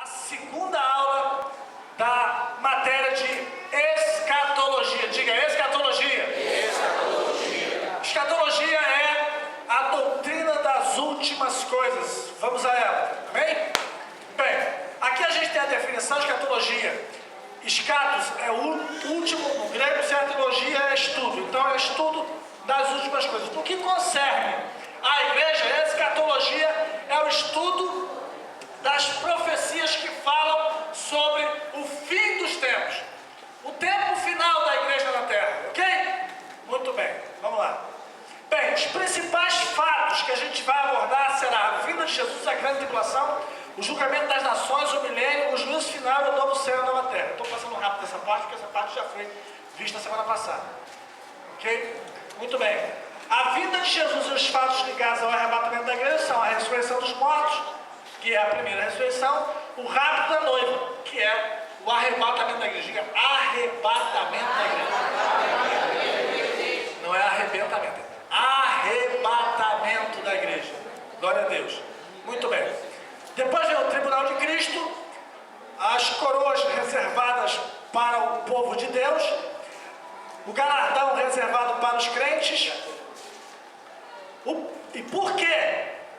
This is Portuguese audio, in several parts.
a segunda aula da matéria de escatologia. Diga, escatologia. Escatologia. Escatologia é a doutrina das últimas coisas. Vamos a ela, amém? Bem, aqui a gente tem a definição de escatologia. Escatos é o último, no grego, escatologia é estudo. Então é estudo das últimas coisas. No que concerne a igreja, a escatologia é o estudo das profecias que falam sobre o fim dos tempos. O tempo final da igreja na terra, ok? Muito bem, vamos lá. Bem, os principais fatos que a gente vai abordar será a vinda de Jesus, a grande tribulação, o julgamento das nações, o milênio, o juízo final e o novo céu e a nova terra. Estou passando rápido essa parte, porque essa parte já foi vista semana passada. Ok? Muito bem. A vinda de Jesus e os fatos ligados ao arrebatamento da igreja são a ressurreição dos mortos, que é a primeira ressurreição, o rapto da noiva, que é o arrebatamento da igreja. Diga, arrebatamento da igreja. Não é arrebentamento, é arrebatamento da igreja. Glória a Deus. Muito bem. Depois vem o tribunal de Cristo, as coroas reservadas para o povo de Deus, o galardão reservado para os crentes. E por que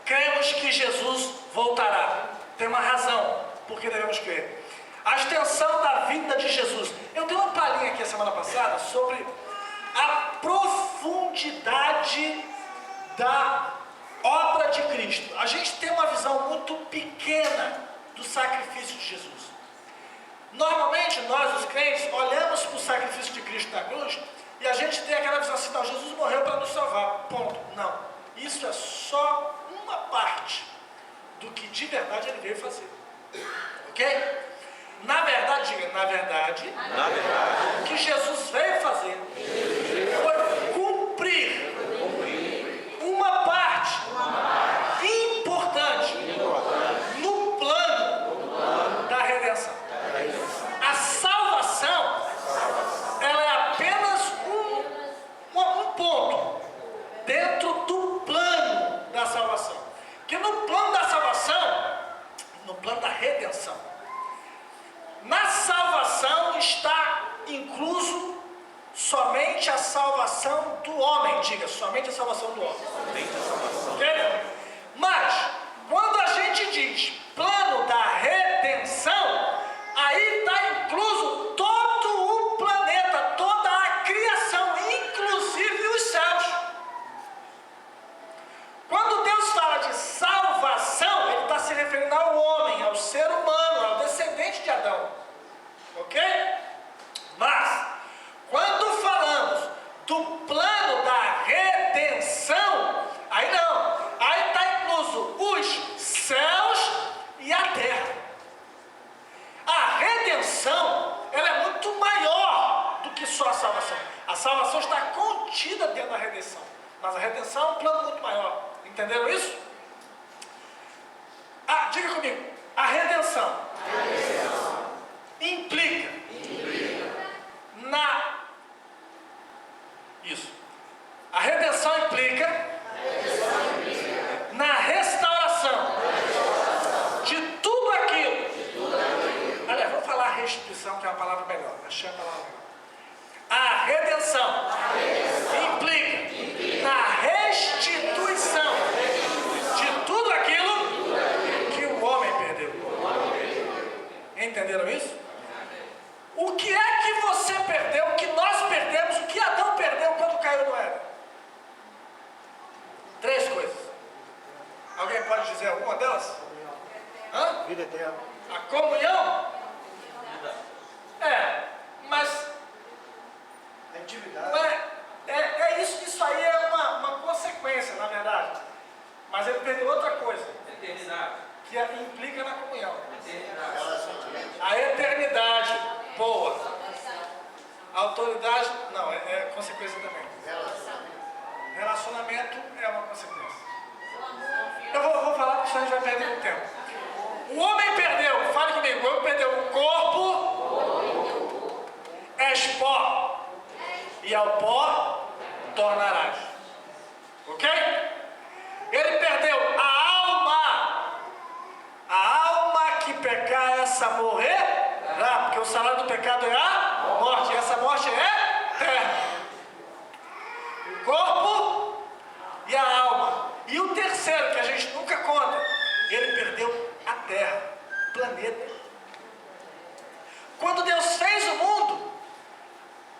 cremos que Jesus voltará? Tem uma razão por que devemos crer. A extensão da vinda de Jesus. Eu dei uma palhinha aqui a semana passada sobre a profundidade da obra de Cristo. A gente tem uma visão muito pequena do sacrifício de Jesus. Normalmente, nós, os crentes, olhamos para o sacrifício de Cristo na cruz e a gente tem aquela visão assim, não, Jesus morreu para nos salvar, ponto. Não. Isso é só uma parte do que de verdade ele veio fazer. Ok? Na verdade, diga, na verdade, o que Jesus veio fazer foi cumprir uma parte importante no plano da redenção. A salvação, ela é apenas um ponto dentro do plano da salvação. Que no plano da salvação, no plano da redenção, na salvação está incluso somente a salvação do homem. Diga, somente a salvação do homem. Okay? Mas, quando a gente diz plano da redenção, aí está incluso todo o planeta, toda a criação, inclusive os céus. Quando Deus fala de salvação, Ele está se referindo ao homem, ao ser humano, ao descendente de Adão. Ok? Mas, quando falamos do plano da redenção, aí não. Aí está incluso os céus e a terra. A redenção, ela é muito maior do que só a salvação. A salvação está contida dentro da redenção. Mas a redenção é um plano muito maior. Entenderam isso? Diga comigo. A redenção implica Isso. A redenção implica na restauração de tudo aquilo. Aliás, vamos falar restituição, que é uma palavra melhor. Achei a palavra melhor. A redenção implica na restituição de tudo aquilo que o homem perdeu. Entenderam isso? O que é que você perdeu, o que nós perdemos, o que Adão perdeu quando caiu no Éden? 3 coisas. Alguém pode dizer alguma delas? Hã? Vida eterna. A comunhão? Mas A intimidade. não isso aí é uma consequência, na verdade. Mas ele perdeu outra coisa. Eternidade. Que implica na comunhão. Eternidade. A eternidade. Boa. A autoridade, não, é consequência também. Relacionamento é uma consequência. Eu vou falar porque senão a gente vai perder muito tempo. O homem perdeu, fale comigo, o homem perdeu o corpo, és pó, e ao pó tornarás. Ok? Ele perdeu a alma que pecar é graça morrerá, porque o salário do pecado é a morte, e essa morte é eterna. O corpo e a alma. E o terceiro, que a gente nunca conta, ele perdeu a terra, o planeta. Quando Deus fez o mundo,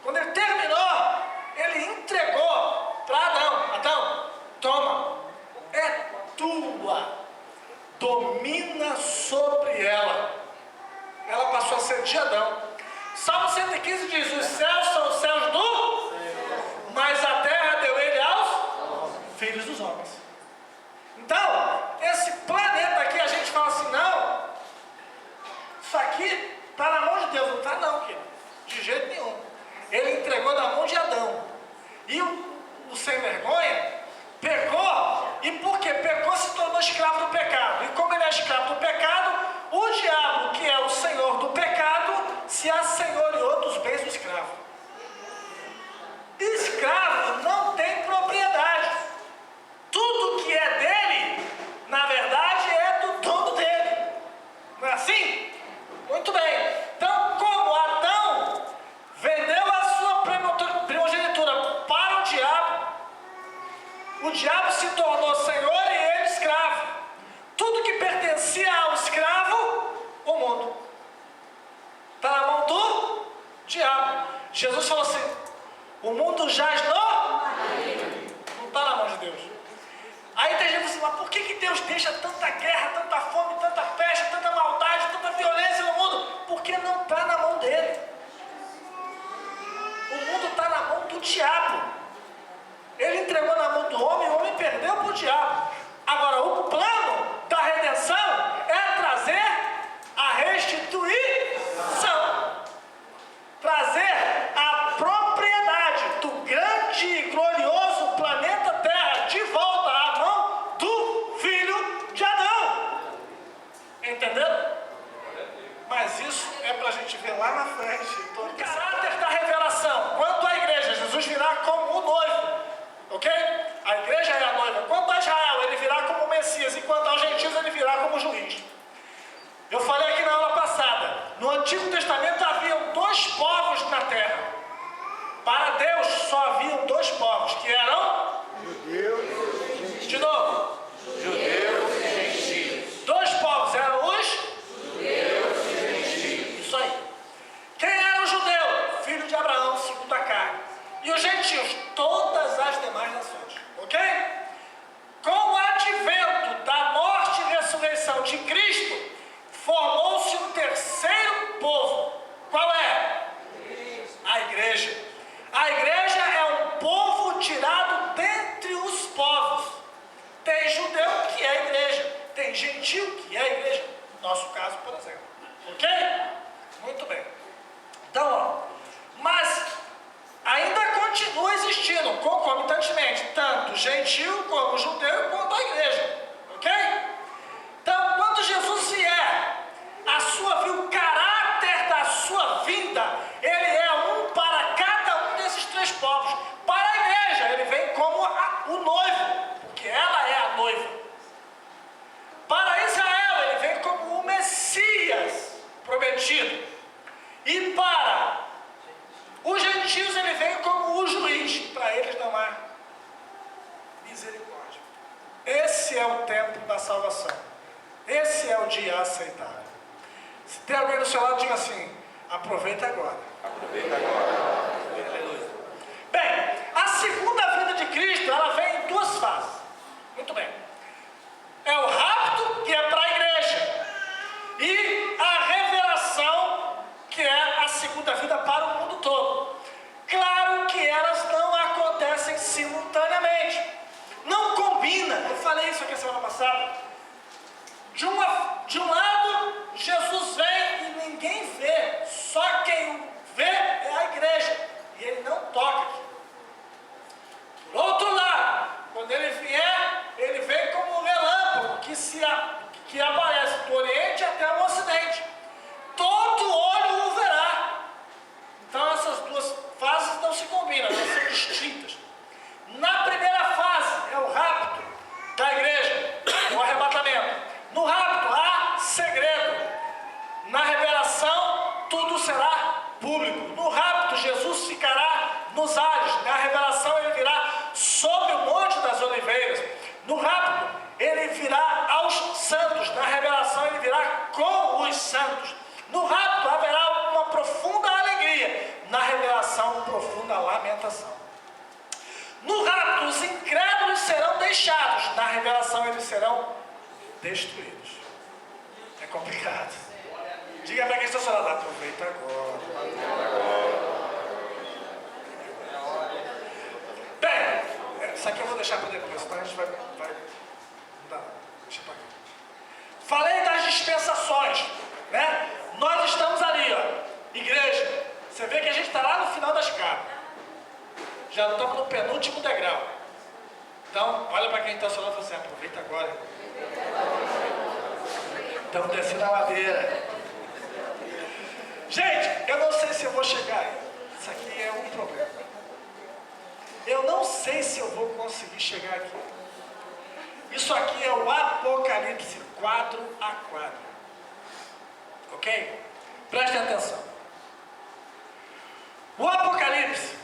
quando ele terminou, ele entregou para Adão. Adão, toma, é tua, domina sobre ela. Ela passou a ser de Adão. Salmo 115 diz: os céus são os céus do, mas a terra deu ele aos filhos dos homens. Então, esse planeta aqui, a gente fala assim, não, isso aqui está na mão de Deus. Não está não, querido, de jeito nenhum. Ele entregou na mão de Adão. E o sem vergonha pecou, e porque pecou se tornou escravo do pecado. E como ele é escravo do pecado, o diabo, que é o senhor do pecado, se assenhoreou dos bens do escravo. Escravo não tem propriedade. Tudo que é dele, na verdade, é do dono dele. Não é assim? Muito bem. Então, como Adão vendeu a sua primogenitura para o diabo se tornou senhor e ele escravo. Tudo que pertencia ao escravo, o mundo, está na mão do diabo. Jesus falou assim: o mundo jaz no, não está na mão de Deus. Aí tem gente assim, mas por que Deus deixa tanta guerra, tanta fome, tanta peste, tanta maldade, tanta violência no mundo? Porque não está na mão dele. O mundo está na mão do diabo. Ele entregou na mão do homem, o homem perdeu para o diabo. Agora, o plano da redenção é trazer a restituição, trazer a propriedade do grande e glorioso planeta Terra de volta à mão do filho de Adão. Entendeu? Mas isso é para a gente ver lá na frente. Então, o caráter da revelação. Quanto à igreja, Jesus virá como o noivo. Ok? A igreja é a noiva. Quanto a Israel, ele virá como o Messias. E quanto aos gentios, ele virá como juiz. Eu falei aqui na aula passada. No Antigo Testamento haviam 2 povos na terra. Para Deus só haviam 2 povos, que eram judeus e gentios. De novo. Judeus e gentios. 2 povos eram os judeus e gentios. Isso aí. Quem era o judeu? Filho de Abraão, segundo a carne. E os gentios? Todas as demais nações. Ok? Com o advento da morte e ressurreição de Cristo, formou-se um terceiro povo. Qual é? A igreja. A igreja é um povo tirado dentre os povos. Tem judeu que é a igreja. Tem gentil que é a igreja. Nosso caso, por exemplo. Ok? Muito bem. Então, ó. Mas ainda continua existindo, concomitantemente, tanto gentil como judeu quanto a igreja. Ok? Então, quando Jesus vier, o caráter da sua vinda, ele é um para cada um desses 3 povos. Para a igreja, ele vem como o noivo, porque ela é a noiva. Para Israel, ele vem como o Messias prometido. E para os gentios, ele vem como o juiz. Para eles não há misericórdia. Esse é o tempo da salvação. Esse é o dia aceitável. Se tem alguém do seu lado, diga assim: aproveita agora. Aproveita agora. Aleluia. Bem, a segunda vinda de Cristo, ela vem em 2 fases. Muito bem. É o rapto, que é para a igreja, e a revelação, que é a segunda vinda para o mundo todo. Claro que elas não acontecem simultaneamente. Não combina. Eu falei isso aqui semana passada. De um lado, Jesus vem e ninguém vê. Só quem vê é a igreja. E ele não toca aqui. Por outro lado, quando ele vier, ele vem como um relâmpago que aparece do Oriente até o Ocidente. Todo olho o verá. Então essas 2 fases não se combinam, elas são distintas. Na primeira fase é o rapto da igreja, o arrebatamento. No rapto há deixados. Na revelação eles serão destruídos. É complicado. Diga para quem está falando, aproveita agora. Bem, isso aqui eu vou deixar para depois, senão a gente vai não dá, deixa para cá. Falei das dispensações, né? Nós estamos ali, ó, igreja. Você vê que a gente está lá no final da escada. Já estamos no penúltimo degrau. Então, olha para quem está falando e fala assim, aproveita agora. Estamos descendo a ladeira. Gente, eu não sei se eu vou chegar aí. Isso aqui é um problema. Eu não sei se eu vou conseguir chegar aqui. Isso aqui é o Apocalipse quadro a quadro. Ok? Prestem atenção. O Apocalipse,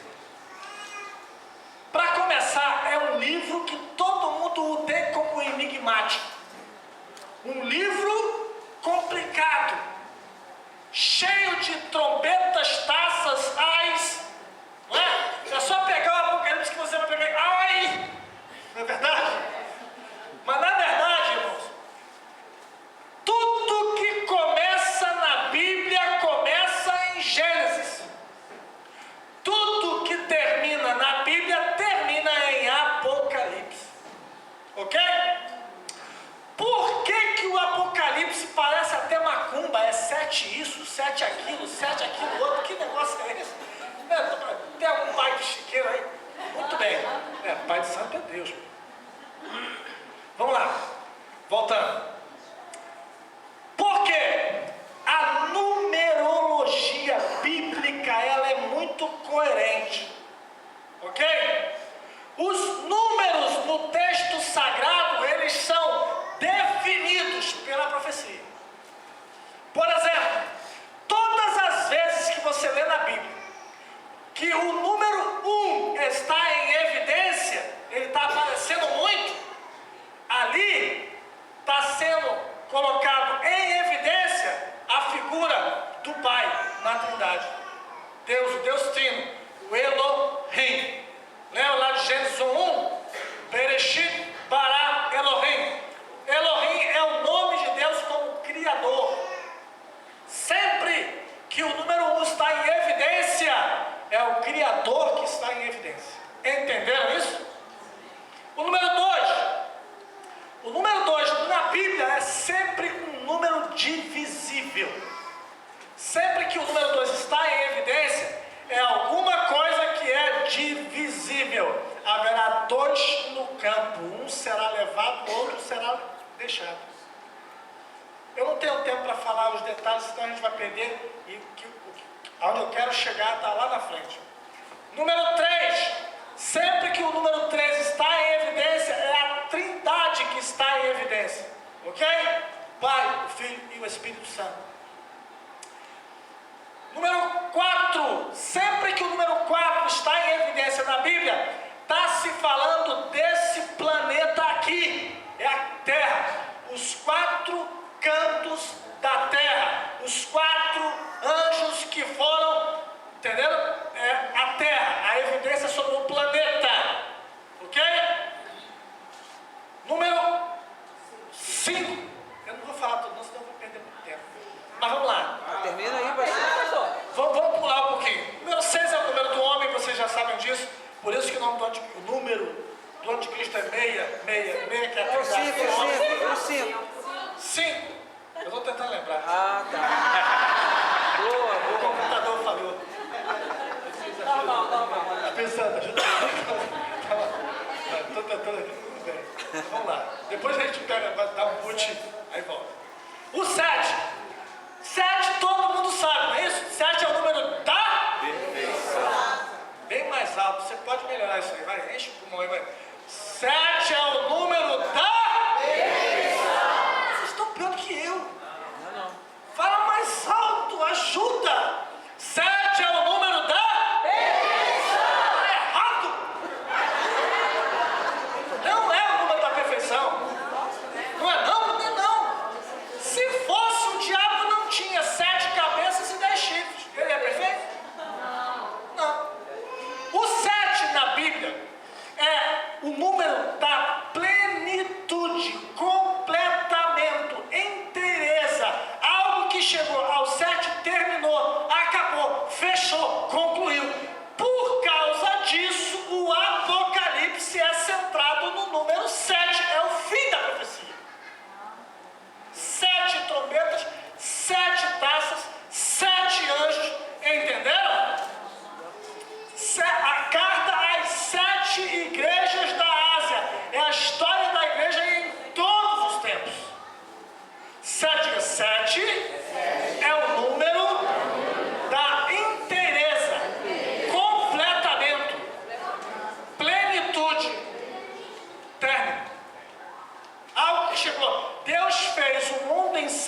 para começar, é um livro que todo mundo o tem como enigmático. Um livro complicado, cheio de trombetas, taças, ais. Não é? É só pegar o Apocalipse que você vai pegar. Ai! Não é verdade? Mas na verdade, irmãos, tudo que começa na Bíblia começa em Gênesis. Tudo que termina na Bíblia termina em Apocalipse. Ok? Por que o Apocalipse parece até macumba? É 7 isso, 7 aquilo, 7 aquilo outro. Que negócio é esse? Tem algum pai de chiqueiro aí? Muito bem. Pai de santo é Deus. Vamos lá. Voltando. Porque a numerologia bíblica ela é muito coerente. Ok? Os números no texto sagrado, eles são definidos pela profecia. Por exemplo, todas as vezes que você lê na Bíblia que o número 1 está em evidência, ele está aparecendo muito, ali está sendo colocado em evidência a figura do Pai na Trindade. Deus, o Deus Trino, o Elohim. Lembra lá de Gênesis 1? Bereshit bara Elohim. Elohim é o nome de Deus como Criador. Sempre que o número 1 está em evidência, é o Criador que está em evidência. Entenderam isso? O número 2. O número 2 na Bíblia é sempre um número divisível. Sempre que o número 2 está em evidência, é alguma coisa que é divisível. Haverá 2 no campo. Um será levado, o outro será deixado. Eu não tenho tempo para falar os detalhes, senão a gente vai perder. E aonde eu quero chegar está lá na frente. Número 3. Sempre que o número 3 está em evidência, é a Trindade que está em evidência. Ok? Pai, o Filho e o Espírito Santo. Número 4. Sempre que o número 4 está em evidência na Bíblia, está se falando desse planeta aqui. É a Terra. Os 4 cantos da Terra. Os 4 anjos que foram, entenderam? É a Terra. A evidência sobre o planeta. Ok? Número 5. Eu não vou falar tudo, não, senão eu vou perder muito tempo. Mas vamos lá. Termina aí, pastor. Vamos pular um pouquinho. Número 6 é o número do homem, vocês já sabem disso. Por isso que o número do anticristo é 6, que é a É o 5, trindade. o 5. 5. Eu estou tentando lembrar. Ah, tá. Boa, O boa. computador falhou. Não. Pensando, ajuda. Estou tentando aqui, tudo bem. Vamos lá. Depois a gente pega, vai dar um boot, aí volta. O 7. 7 todo mundo sabe, não é isso? 7 é o número da perfeição. Bem mais alto, você pode melhorar isso aí, vai, enche o pulmão aí, vai. 7 é o número da perfeição. Vocês estão pior do que eu. Não. Fala mais alto, ajuda. 7 é o número da perfeição. É errado. Não é o número da perfeição. Não é não? Não é não. Se fosse, o diabo não tinha 7 cabeças e 10 chifres. Ele é perfeito? Não. O 7 na Bíblia é o número da plenitude.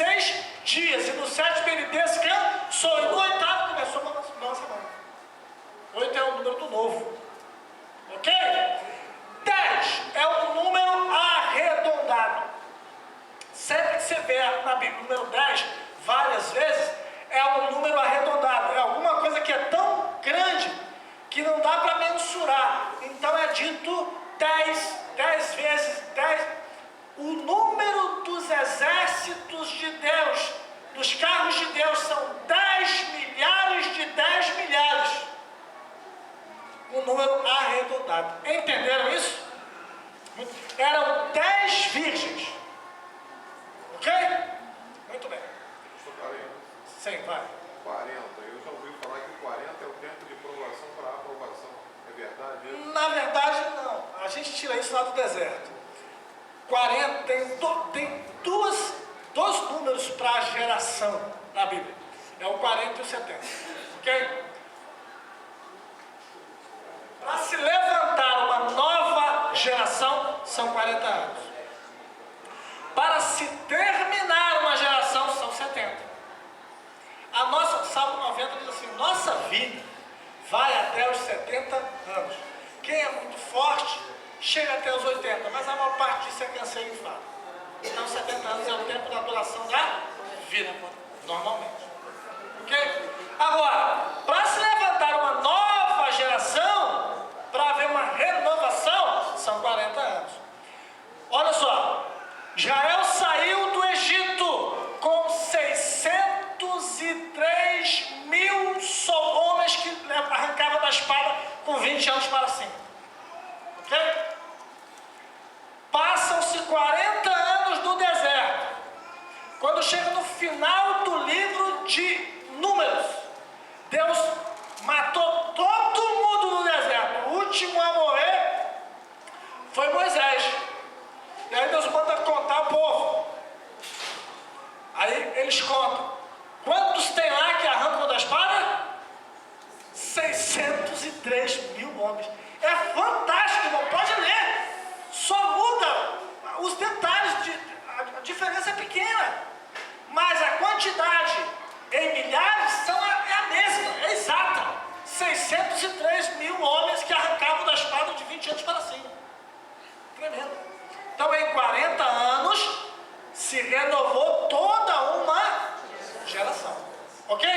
6 dias, e no 7º ele descansou, e no 8º começou uma nova semana. 8 é o número do novo. Ok? 10 é um número arredondado. Sempre que você vê na Bíblia o número 10, várias vezes, é um número arredondado. É alguma coisa que é tão grande que não dá para mensurar. Então é dito 10 vezes 10. O número dos exércitos de Deus, dos carros de Deus, são 10 milhares de 10 milhares. Um número arredondado. Entenderam isso? Eram 10 virgens. Ok? Muito bem. Pastor Carinho, Sim, vai. 40. Eu já ouvi falar que 40 é o tempo de provação para aprovação. É verdade isso? Na verdade, não. A gente tira isso lá do deserto. 40 tem dois números para geração na Bíblia. É o 40 e o 70. Ok? Para se levantar uma nova geração, são 40 anos. Para se terminar uma geração, são 70. A nossa, Salmo 90 diz assim, nossa vida vai até os 70 anos. Quem é muito forte, chega até os 80, mas a maior parte disso é câncer e infarto. Então 70 anos é o tempo da duração da vida, normalmente. Ok? Agora, para se levantar uma nova geração, para haver uma renovação, são 40 anos. Olha só, Israel saiu do Egito com 603 mil homens que arrancavam da espada com 20 anos para cima. Ok? Passam-se 40 anos no deserto. Quando chega no final do livro de Números, Deus matou todo mundo no deserto. O último a morrer foi Moisés. E aí Deus manda contar o povo. Aí eles contam. Quantos tem lá que arrancam da espada? 603 mil homens. É fantástico, irmão. Pode ler. Só muda os detalhes. A diferença é pequena. Mas a quantidade em milhares é a mesma. É exata. 603 mil homens que arrancavam da espada de 20 anos para cima. Tremendo. Então, em 40 anos, se renovou toda uma geração. Ok?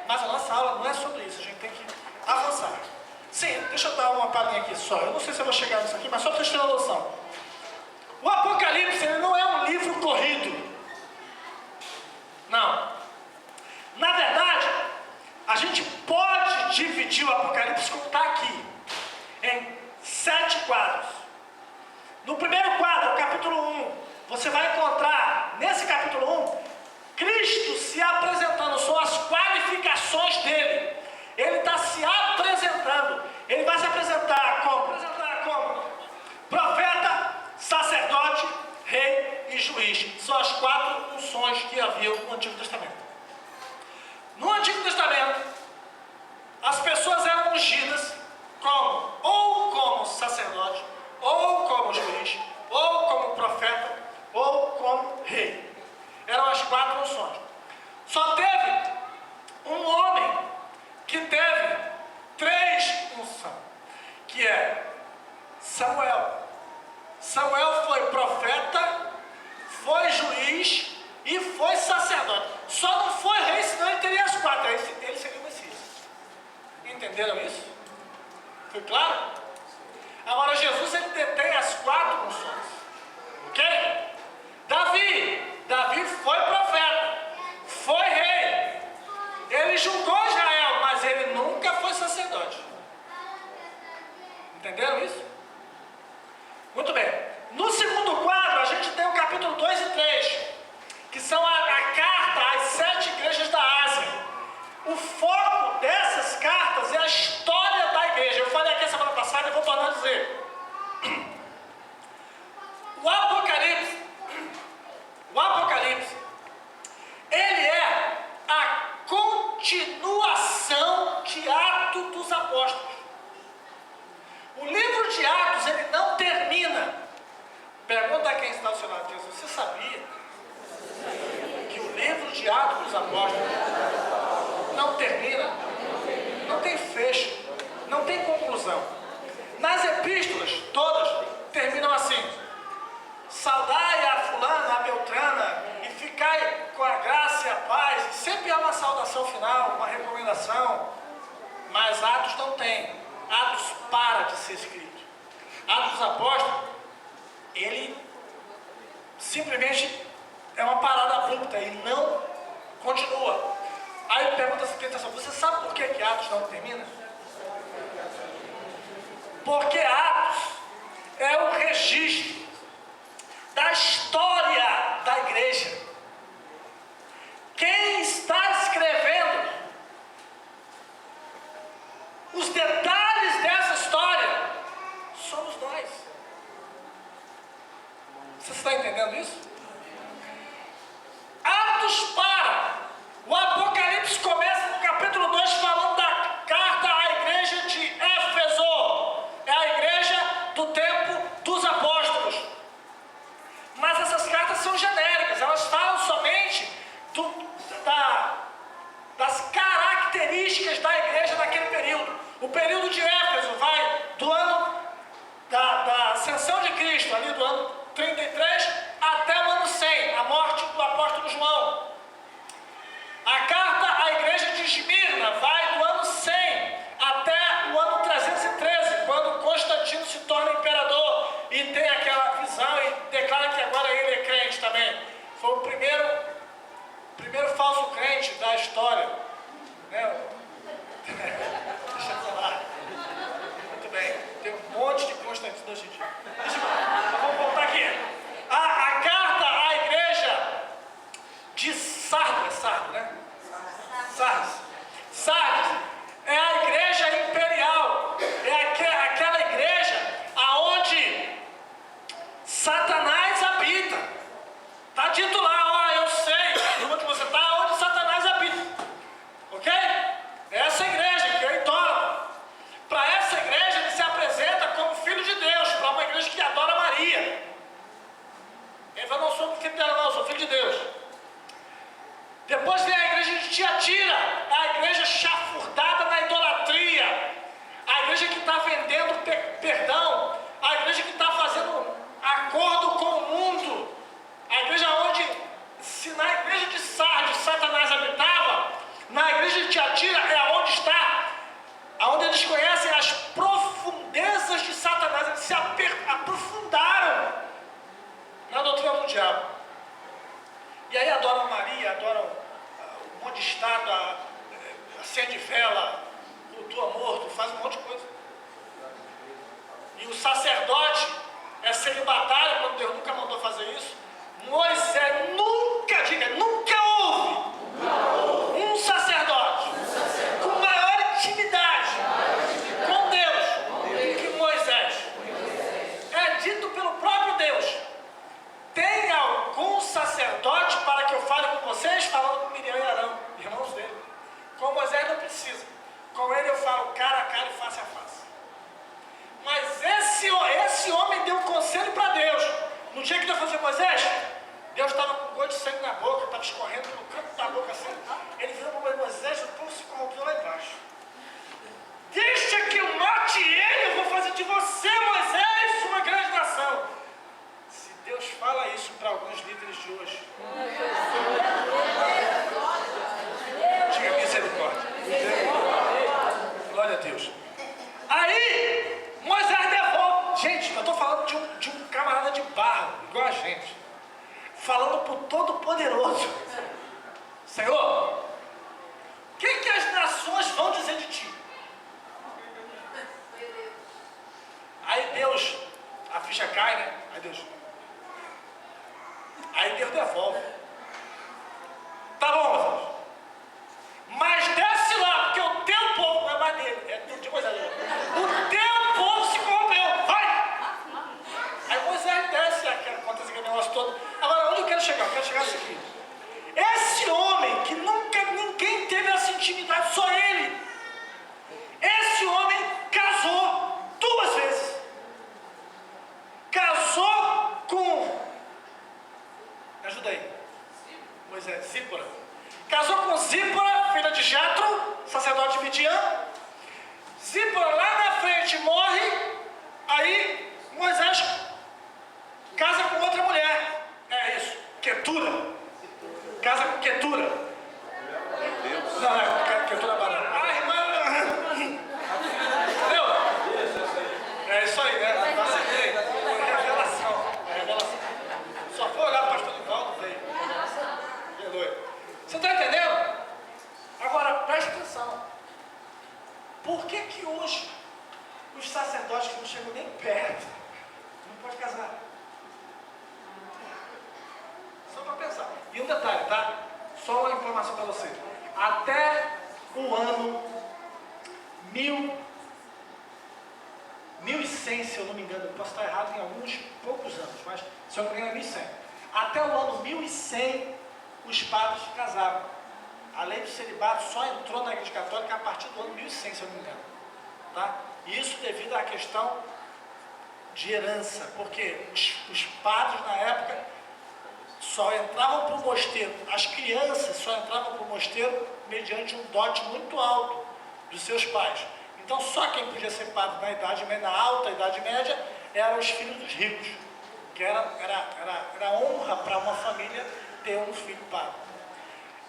Mas a nossa aula não é sobre isso. A gente tem que avançar. Sim, deixa eu dar uma palhinha aqui só. Eu não sei se eu vou chegar nisso aqui, mas só para vocês terem uma noção. O Apocalipse ele não é um livro corrido. Não. Na verdade, a gente pode dividir o Apocalipse como está aqui, em 7 quadros. No primeiro quadro, o capítulo 1, você vai encontrar, nesse capítulo 1, Cristo se apresentando, são as qualificações dele. Ele está se apresentando. Ele vai se apresentar como? Profeta, sacerdote, rei e juiz. São as 4 funções que havia no Antigo Testamento. No Antigo Testamento, as pessoas eram ungidas como? Ou como sacerdote, ou como juiz, ou como profeta, ou como rei. Eram as 4 funções. Só teve um homem que teve 3 funções, que é Samuel. Samuel foi profeta, foi juiz e foi sacerdote. Só não foi rei, senão ele teria as 4. Aí ele seria o Messias. Entenderam isso? Foi claro? Agora Jesus ele detém as 4 funções. Ok? Davi foi profeta, foi rei. Ele julgou Israel, mas ele nunca foi sacerdote. Entenderam isso? Muito bem. No segundo quadro, a gente tem o capítulo 2 e 3, que são a carta às 7 igrejas da Ásia. O foco dessas cartas é a história da igreja. Eu falei aqui a semana passada e vou tornar a dizer. O Apocalipse, ele é a continuação de Atos dos Apóstolos. O livro de Atos, ele não termina. Pergunta a quem está ao seu lado, Jesus, você sabia que o livro de Atos dos Apóstolos não termina, não tem fecho, não tem conclusão. Nas epístolas, todas terminam assim: saudai a fulana, a beltrana, e ficai com a graça e a paz. E sempre há uma saudação final, uma recomendação. Mas Atos não tem. Atos para de ser escrito. Atos dos Apóstolos, ele simplesmente é uma parada abrupta e não continua. Aí pergunta a tentação: você sabe por que Atos não termina? Porque Atos é o registro da história da igreja. Quem está escrevendo os detalhes dessa história somos nós. Você está entendendo isso? Atos para. O Apocalipse começa no capítulo 2 falando da carta à igreja de Éfeso. É a igreja do tempo dos apóstolos. Mas essas cartas são genéricas, elas falam somente das características da igreja naquele período. O período de Éfeso vai do ano da ascensão de Cristo, ali do ano 33 até o ano 100, a morte do apóstolo João. A carta à igreja de Esmirna vai do ano 100 até o ano 313, quando Constantino se torna imperador e tem aquela visão e declara que agora ele é crente também. Foi o primeiro falso crente da história, né? Deixa eu falar. Muito bem, tem um monte de Constantino hoje em dia. Vamos voltar aqui. A carta à igreja de Sardes, né? Sardes é a igreja imperial, é aquela igreja aonde Satanás habita. Está dito lá, ó, eu sei onde você está, onde Satanás habita. Ok? Essa igreja que é idólatra. Para essa igreja ele se apresenta como filho de Deus, para uma igreja que adora Maria. Ele fala: não sou filho dela, não, sou filho de Deus. Depois vem a igreja de Tiatira, a igreja chafurdada na idolatria, a igreja que está vendendo perdão, a igreja que está fazendo acordo com o mundo, a igreja onde, se na igreja de Sardes Satanás habitava, na igreja de Tiatira é onde está, onde eles conhecem as profundezas de Satanás, eles se aprofundaram na doutrina do diabo. E aí adoram Maria, adoram um monte de estátua, acende vela, cultua morto, faz um monte de coisa. E o sacerdote é celibatário, quando Deus nunca mandou fazer isso. Moisés nunca houve um sacerdote com maior intimidade com Deus do que Moisés. É dito pelo próprio Deus: tem algum sacerdote para que eu fale com vocês? Falando com Miriam e Arão, irmãos dele. Com Moisés não precisa. Com ele eu falo cara a cara e face a face. Mas esse homem deu um conselho para Deus. No dia que Deus falou assim: Moisés, Deus estava com um gosto de sangue na boca, estava escorrendo pelo canto da boca assim. Ele virou para Moisés: o povo se corrompeu lá embaixo. Deixa que eu mate ele, eu vou fazer de você, Moisés, uma grande nação. Se Deus fala isso para alguns líderes de hoje, diga misericórdia. Glória a Deus. Aí, Moisés devolve. Gente, eu estou falando de um camarada de barro, igual a gente, falando para o Todo-Poderoso: Senhor, o que as nações vão dizer de ti? Aí Deus, a ficha cai, né? Aí Deus devolve. Tá bom, Moisés, mas desce lá, porque o teu povo não é mais dele, é tudo de Moisés. O teu povo se corrompeu, vai! Aí Moisés desce, acontece aquele negócio todo. Agora, onde eu quero chegar? Eu quero chegar a seguir. Esse homem que nunca ninguém teve essa intimidade, só ele. Esse homem casou 2 vezes. Casou com... Me ajuda aí. Moisés, Zípora. casou com Zípora, filha de Jetro, sacerdote de Midian. Zípora lá na frente morre, aí Moisés casa com outra mulher. É isso, Quetura. Casa com Quetura. Não, Quetura é banana. Ah, irmã. Entendeu? É isso aí, né? É revelação. É revelação. Só foi olhar para o pastor Nivaldo, veio. Aleluia. Você está entendendo? Agora, preste atenção. Por que hoje os sacerdotes que não chegam nem perto não podem casar? Só para pensar. E um detalhe, tá? Só uma informação para você. Até o ano 1100, se eu não me engano, eu posso estar errado em alguns poucos anos, mas se eu não me engano é 1100. Até o ano 1100, os padres casavam. A lei do celibato só entrou na Igreja Católica a partir do ano 1100, se eu não me engano. Tá? Isso devido à questão de herança, porque os padres na época só entravam para o mosteiro, as crianças só entravam para o mosteiro mediante um dote muito alto dos seus pais. Então só quem podia ser padre na idade média, na alta idade média, eram os filhos dos ricos, que era honra para uma família ter um filho padre.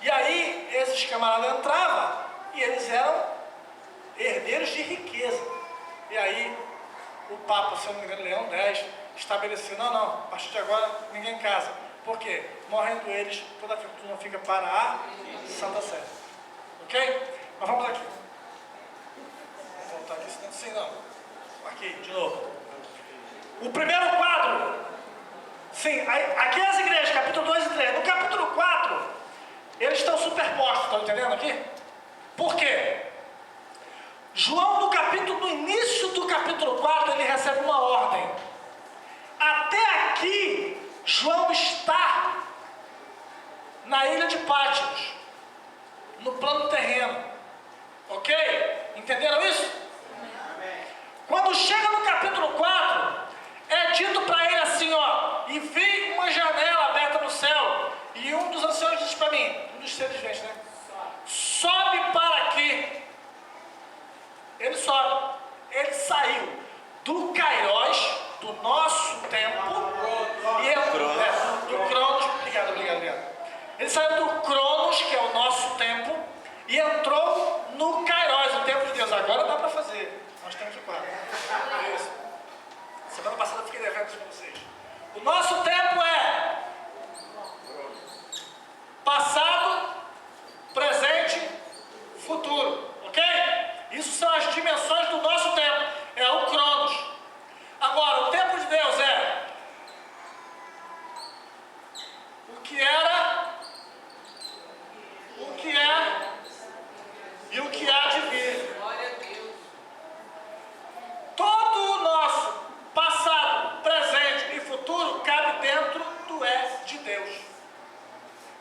E aí esses camaradas entravam e eles eram herdeiros de riqueza. E aí o Papa, se eu não me engano, Leão X, estabeleceu, não, a partir de agora ninguém casa. Por quê? Morrendo eles, toda a fortuna fica para a Santa Sé. Ok? Mas vamos aqui. Vou voltar aqui, senão assim não. Aqui, de novo. O primeiro quadro. Sim, aqui as igrejas, capítulo 2 e 3. No capítulo 4, eles estão superpostos, estão entendendo aqui? Por quê? João, no início do capítulo 4, ele recebe uma ordem. Até aqui, João está na ilha de Pátimos, no plano terreno. Ok? Entenderam isso? Quando chega no capítulo 4, é dito para ele assim, ó, e vi uma janela aberta no céu, e um dos anciãos diz para mim, um dos seres viventes, né? Sobe para aqui. Ele sobe. Ele saiu do Kairos, do nosso tempo, e do Cronos. Obrigado. Ele saiu do Cronos, que é o nosso tempo, e entrou no Kairos, o tempo de Deus. Agora dá para fazer. Nós temos o quadro. Isso. Semana passada eu fiquei devendo isso para vocês. O nosso tempo é passado, presente, futuro. Ok? Isso são as dimensões do nosso tempo. É o Cronos. Agora, o tempo de Deus é o que era, o que é e o que há de vir. Todo o nosso passado, presente e futuro cabe dentro do é de Deus.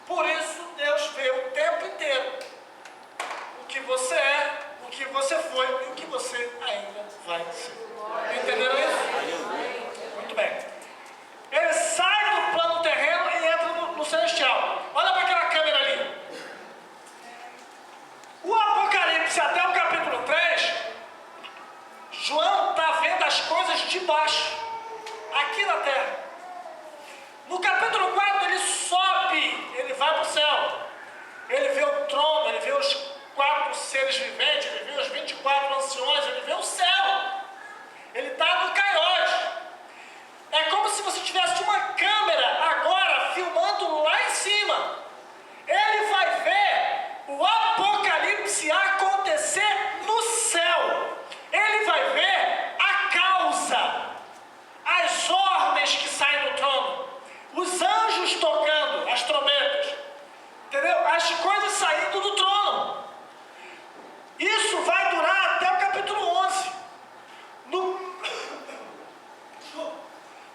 Por isso, Deus vê o tempo inteiro o que você é, o que você foi e o que você ainda vai ser. Entenderam isso? Muito bem. Ele sai do plano terreno e entra no celestial. Olha para aquela câmera ali. O Apocalipse até o capítulo 3, João está vendo as coisas de baixo, aqui na terra. No capítulo 4 ele sobe, ele vai para o céu. Ele vê o trono, ele vê os 4 seres viventes, ele vê os 24 anciões, ele vê o céu. Ele está no Kairos. É como se você tivesse uma câmera agora filmando lá em cima. Ele vai ver o Apocalipse acontecer no céu. Ele vai ver a causa, as ordens que saem do trono, os anjos tocando as trombetas, entendeu? As coisas saindo do trono. Isso vai durar até o capítulo 11.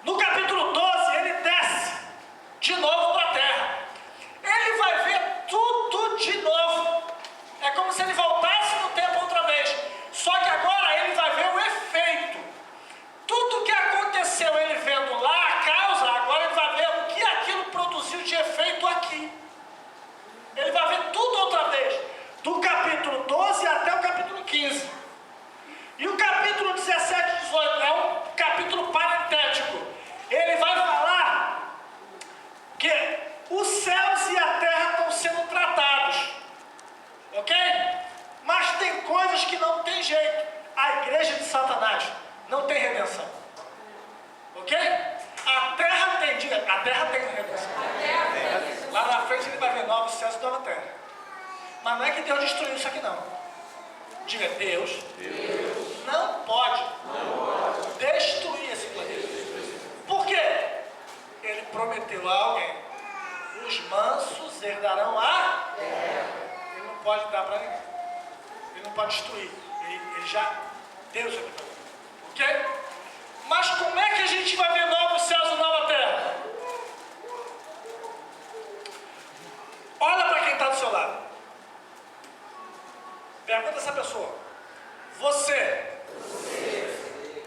No capítulo 12, ele desce de novo para a terra. Ele vai ver tudo de novo. É como se ele voltasse no tempo outra vez. Só que agora ele vai ver o efeito. Tudo que aconteceu ele vendo lá, a causa, agora ele vai ver o que aquilo produziu de efeito aqui. Ele vai ver tudo Mas não é que Deus destruiu isso aqui não. Diga, Deus não pode destruir esse planeta. Por quê? Ele prometeu a alguém: os mansos herdarão a terra. Ele não pode dar para ninguém. Ele não pode destruir. Ele já deu isso aqui para mim. Ok? Mas como é que a gente vai ver novos céus e nova terra? Olha para quem está do seu lado. Pergunta a essa pessoa: você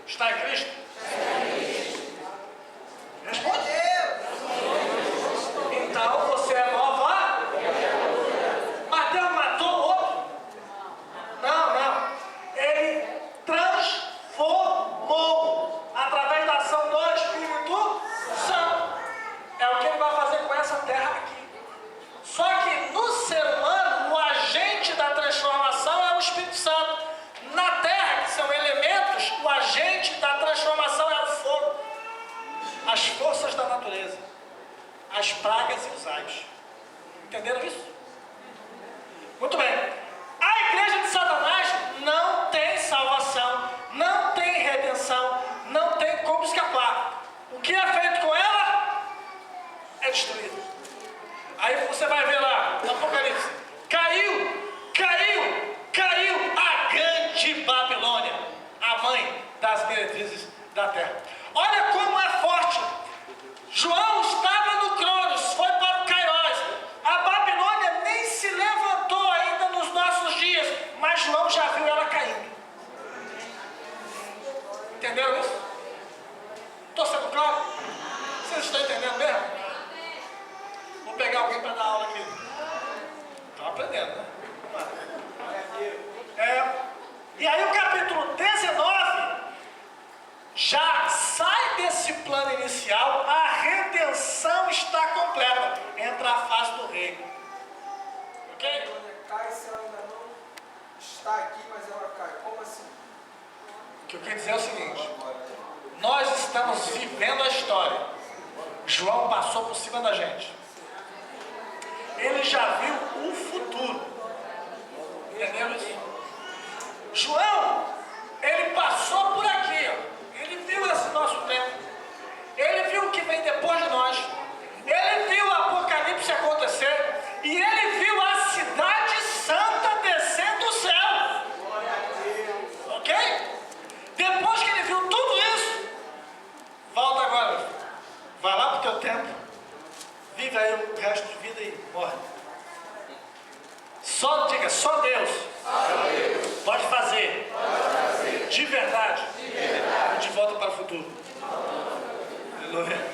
está em Cristo? Responde. Então você é nova. Mas Deus matou o outro? Não. Ele transformou através da ação do Espírito Santo. É o que ele vai fazer com essa terra aqui. Só que no ser humano, o agente da transformação é o Espírito Santo. Na terra, que são elementos, o agente da transformação é o fogo. As forças da natureza, as pragas e os ais. Entenderam isso? Muito bem. A igreja de Satanás não tem salvação, não tem redenção, não tem como escapar. O que é feito com ela é destruído. Aí você vai ver lá no Apocalipse: caiu a grande Babilônia, a mãe das meretrizes da terra. Olha como é forte. João estava no Cronos, foi para o Kairos. A Babilônia nem se levantou ainda nos nossos dias, mas João já viu ela caindo. Entenderam isso? Estou sendo claro? Vocês estão entendendo mesmo? Vou pegar alguém para dar aula aqui. Estão aprendendo, né? E aí o capítulo 19 já sai desse plano inicial. A redenção está completa. Entra a fase do reino. Ok? Cai se ela ainda não está aqui, mas ela cai. Como assim? O que eu quero dizer é o seguinte: nós estamos vivendo a história. João passou por cima da gente. Ele já viu o futuro. Entendeu isso? João, ele passou por aqui, ó. Ele viu esse nosso tempo. Ele viu o que vem depois de nós. Ele viu o Apocalipse acontecer. E ele viu a cidade santa descendo do céu. Ok? Depois que ele viu tudo isso, volta agora. Vai lá pro teu tempo. Vive aí o resto de vida e morre. Diga, só Deus pode fazer de verdade de volta para o futuro. Aleluia.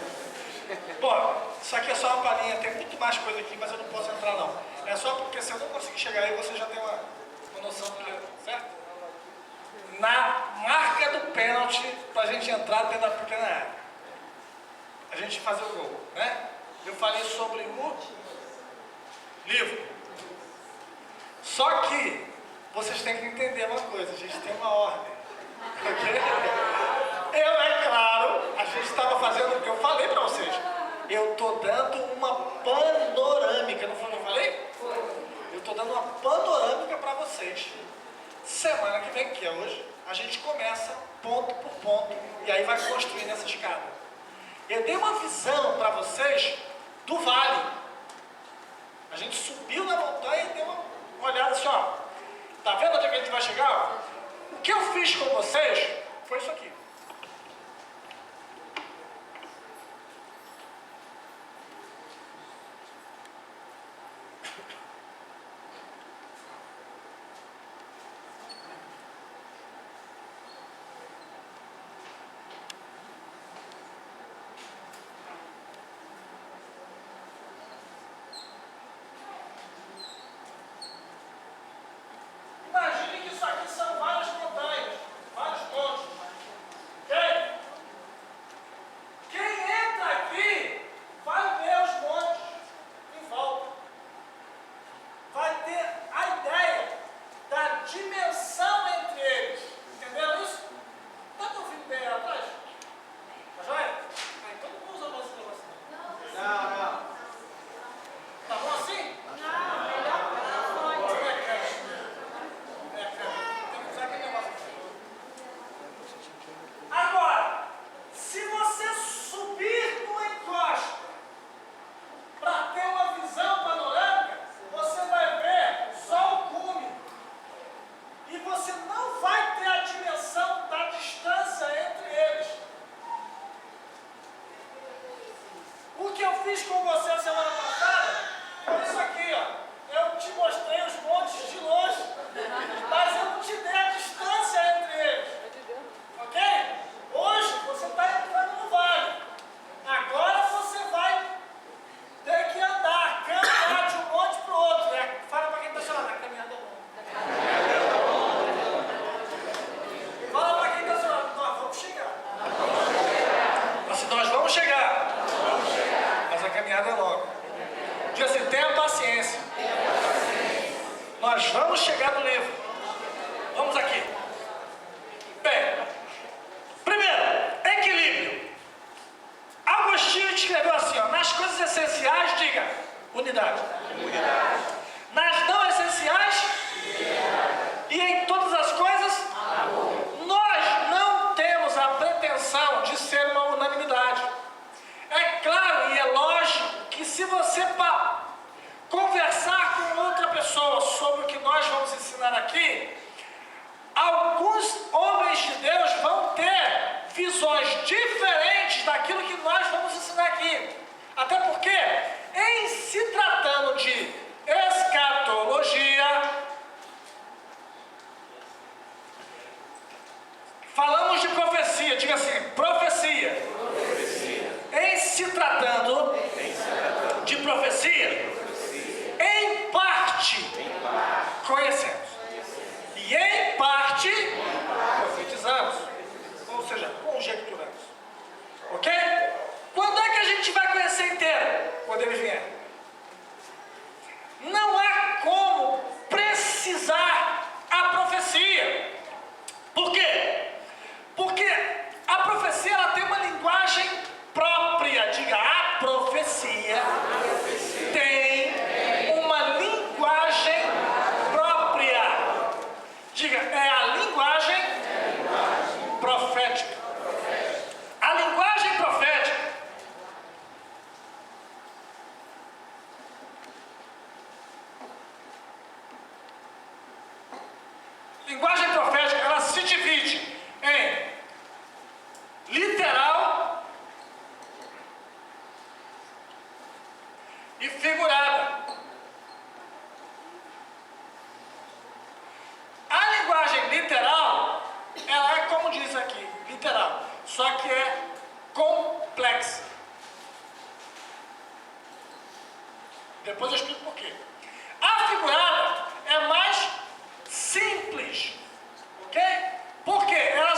Bom, isso aqui é só uma palhinha, tem muito mais coisa aqui, mas eu não posso entrar não. É só porque se eu não conseguir chegar aí, você já tem uma noção do que é, certo? Na marca do pênalti, para a gente entrar dentro da pequena área, a gente fazer o gol, né? Eu falei sobre o livro. Só que vocês têm que entender uma coisa: a gente tem uma ordem. Ok? É claro, a gente estava fazendo o que eu falei para vocês. Eu estou dando uma panorâmica, não foi o que eu falei? Eu estou dando uma panorâmica para vocês. Semana que vem, que é hoje, a gente começa ponto por ponto e aí vai construindo essa escada. Eu dei uma visão para vocês do vale. A gente subiu na montanha e deu uma olhada assim, ó. Tá vendo onde é que a gente vai chegar? O que eu fiz com vocês foi isso aqui. Imagine que isso aqui são várias montanhas, vários pontos. Ok? Quem entra aqui vai ver os montes em volta. fiz com você a semana passada foi isso aqui, ó. Eu te mostrei os montes de longe, mas eu não te dei a distância entre eles. Ok? Hoje você está entrando no vale. Agora você vai ter que andar, caminhar de um monte para o outro. Fala para quem está chamando, a caminhada é longa. Fala para quem está chamando, nós vamos chegar. Nós vamos chegar. Mas a caminhada é longa. Diz assim, tenha paciência. Nós vamos chegar no livro. Vamos aqui. Bem, primeiro, equilíbrio. Agostinho escreveu assim, ó, nas coisas essenciais, diga, unidade. Nas não essenciais, e em todas as coisas, nós não temos a pretensão de ser uma unanimidade. É claro e é lógico que se você conversar com outra pessoa sobre o que nós vamos ensinar aqui, alguns homens de Deus vão ter visões diferentes daquilo que nós vamos ensinar aqui. Até porque, em se tratando de escatologia, falamos de profecia, diga assim, profecia. Em se tratando de profecia, em parte conhecemos. E em parte profetizamos. Ou seja, conjecturamos. Ok? Quando é que a gente vai conhecer inteiro? Quando ele vier. Não há como precisar a profecia. Por quê? Porque a profecia ela tem uma linguagem própria. Diga, a profecia tem uma linguagem própria. Diga, é a linguagem profética. A linguagem profética ela se divide em literal e figurada. A linguagem literal, ela é como diz aqui, literal, só que é complexa. Depois eu explico por quê. A figurada é mais simples, ok? Porque ela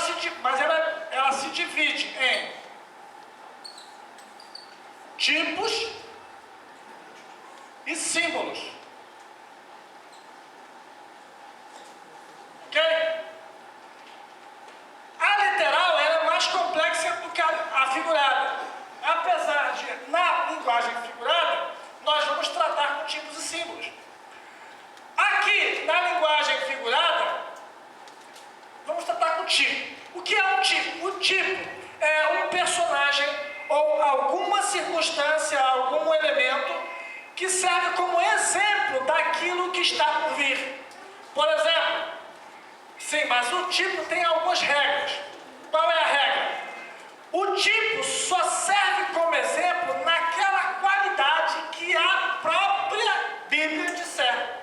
se divide em tipos e símbolos. Ok? A literal ela é mais complexa do que a figurada. Apesar de, na linguagem figurada, nós vamos tratar com tipos e símbolos. Aqui, na linguagem figurada, vamos tratar com tipo. O que é um tipo? O tipo é um personagem ou alguma circunstância, algum elemento que serve como exemplo daquilo que está por vir. Por exemplo, sim, mas o tipo tem algumas regras. Qual é a regra? O tipo só serve como exemplo naquela qualidade que a própria Bíblia disser.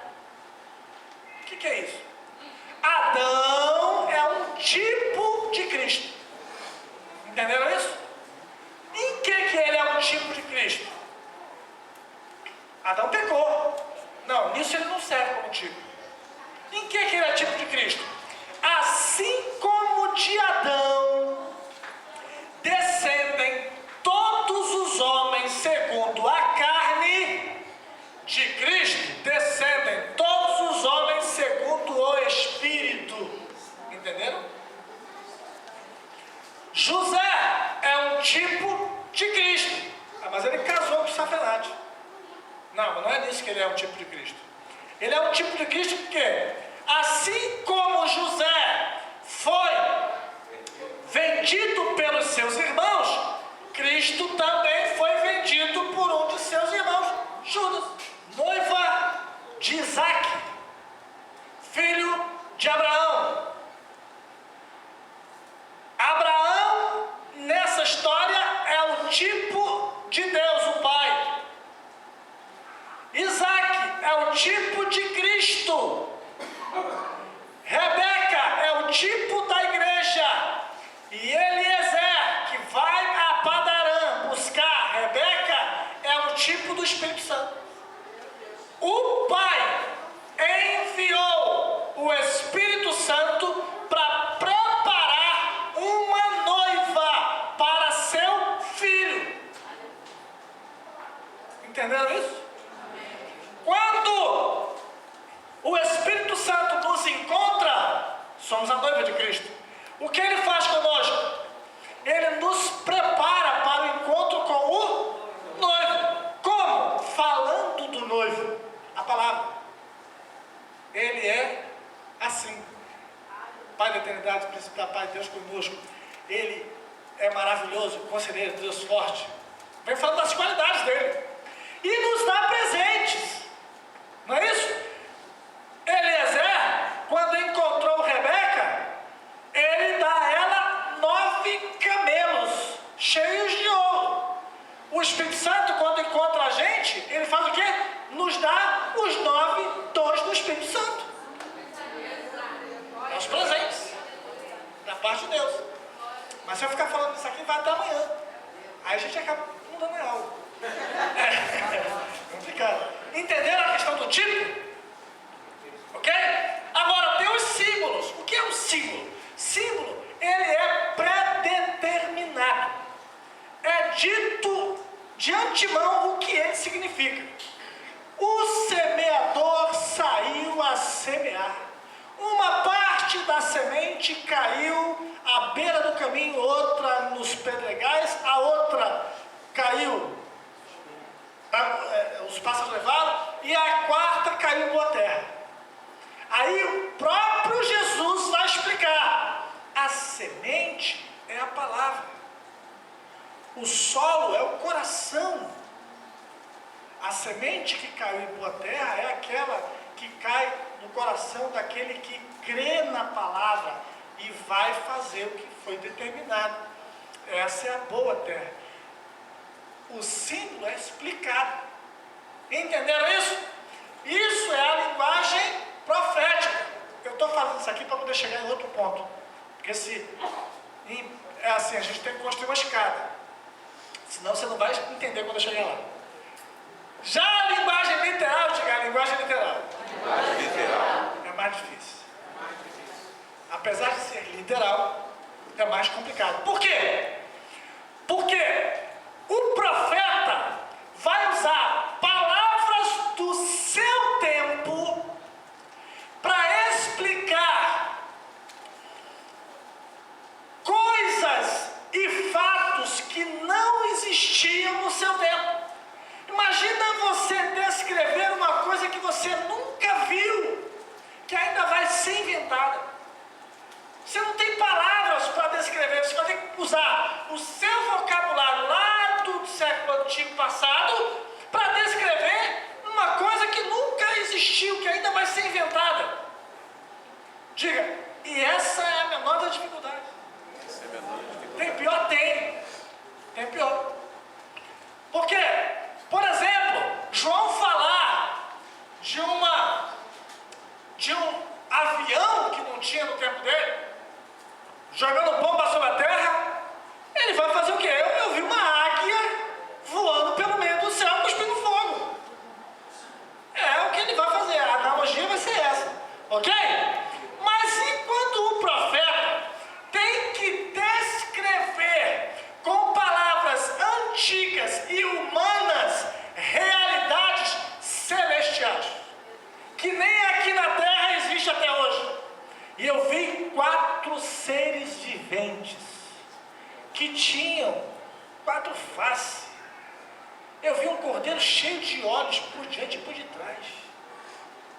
O que é isso? Adão é um tipo de Cristo. Entenderam isso? Em que ele é um tipo de Cristo? Adão pecou. Não, nisso ele não serve como tipo. Em que ele é tipo de Cristo? Assim como de Adão descendem todos os homens segundo a carne, de Cristo descendem todos os homens segundo o Espírito. Entenderam? José é um tipo de Cristo. Mas ele casou com Safenate. Não é nisso que ele é um tipo de Cristo. Ele é um tipo de Cristo porque, assim como José foi vendido pelos seus irmãos, Cristo também foi vendido por um de seus irmãos, Judas, noiva de Isaac, filho de Abraão. Abraão, nessa história, é o tipo de Deus, o Pai. tipo de Cristo. Rebeca é o tipo da igreja. E Eliezer, que vai a Padarã buscar Rebeca, é o tipo do Espírito Santo. O Pai enviou o Espírito Santo para preparar uma noiva para seu filho. Entenderam isso? Quando o Espírito Santo nos encontra, somos a noiva de Cristo. O que ele faz conosco? Ele nos prepara para o encontro com o noivo. Como? Falando do noivo. A palavra. Ele é assim. Pai da eternidade, príncipe da paz, Deus conosco. Ele é maravilhoso, conselheiro, Deus forte. Vem falando das qualidades dele. E nos dá presentes. Não é isso? Eliezer, quando encontrou Rebeca, ele dá a ela 9 camelos cheios de ouro. O Espírito Santo, quando encontra a gente, ele faz o quê? Nos dá os 9 dons do Espírito Santo. É os presentes da parte de Deus. Mas se eu ficar falando isso aqui, vai até amanhã. Aí a gente acaba não dando aula. É complicado. Entenderam a questão do tipo? Ok? Agora tem os símbolos. O que é um símbolo? Símbolo, ele é pré-determinado. É dito de antemão o que ele significa. O semeador saiu a semear. Uma parte da semente caiu à beira do caminho, outra nos pedregais, a outra caiu, os pássaros levaram, e a quarta caiu em boa terra. Aí o próprio Jesus vai explicar: a semente é a palavra, o solo é o coração. A semente que caiu em boa terra é aquela que cai no coração daquele que crê na palavra e vai fazer o que foi determinado. Essa é a boa terra. O símbolo é explicado. Entenderam isso? Isso é a linguagem profética. Eu estou falando isso aqui para poder chegar em outro ponto. Porque se é assim, a gente tem que construir uma escada. Senão você não vai entender quando eu chegar lá. Já a linguagem literal, diga a linguagem literal. É mais difícil. Apesar de ser literal, é mais complicado. Por quê? Porque o profeta vai usar palavras do seu tempo para explicar coisas e fatos que não existiam no seu tempo. Imagina você descrever uma coisa que você nunca viu, que ainda vai ser inventada. Você não tem palavras para descrever, você vai ter que usar o seu vocabulário lá do século antigo passado para descrever uma coisa que nunca existiu, que ainda vai ser inventada. Diga, e essa é a menor das dificuldades. Tem pior? Tem pior. Por quê? Por exemplo, João falar de um avião que não tinha no tempo dele, jogando bomba sobre a terra, ele vai fazer o quê? Eu vi uma águia voando pelo meio do céu, cuspindo fogo. É o que ele vai fazer, a analogia vai ser essa, ok? Mas e quando o profeta tem que descrever com palavras antigas e humanas realidades celestiais, que nem aqui na terra existe até hoje? E eu vi 4 seres viventes que tinham 4 faces. Eu vi um cordeiro cheio de olhos por diante e por detrás.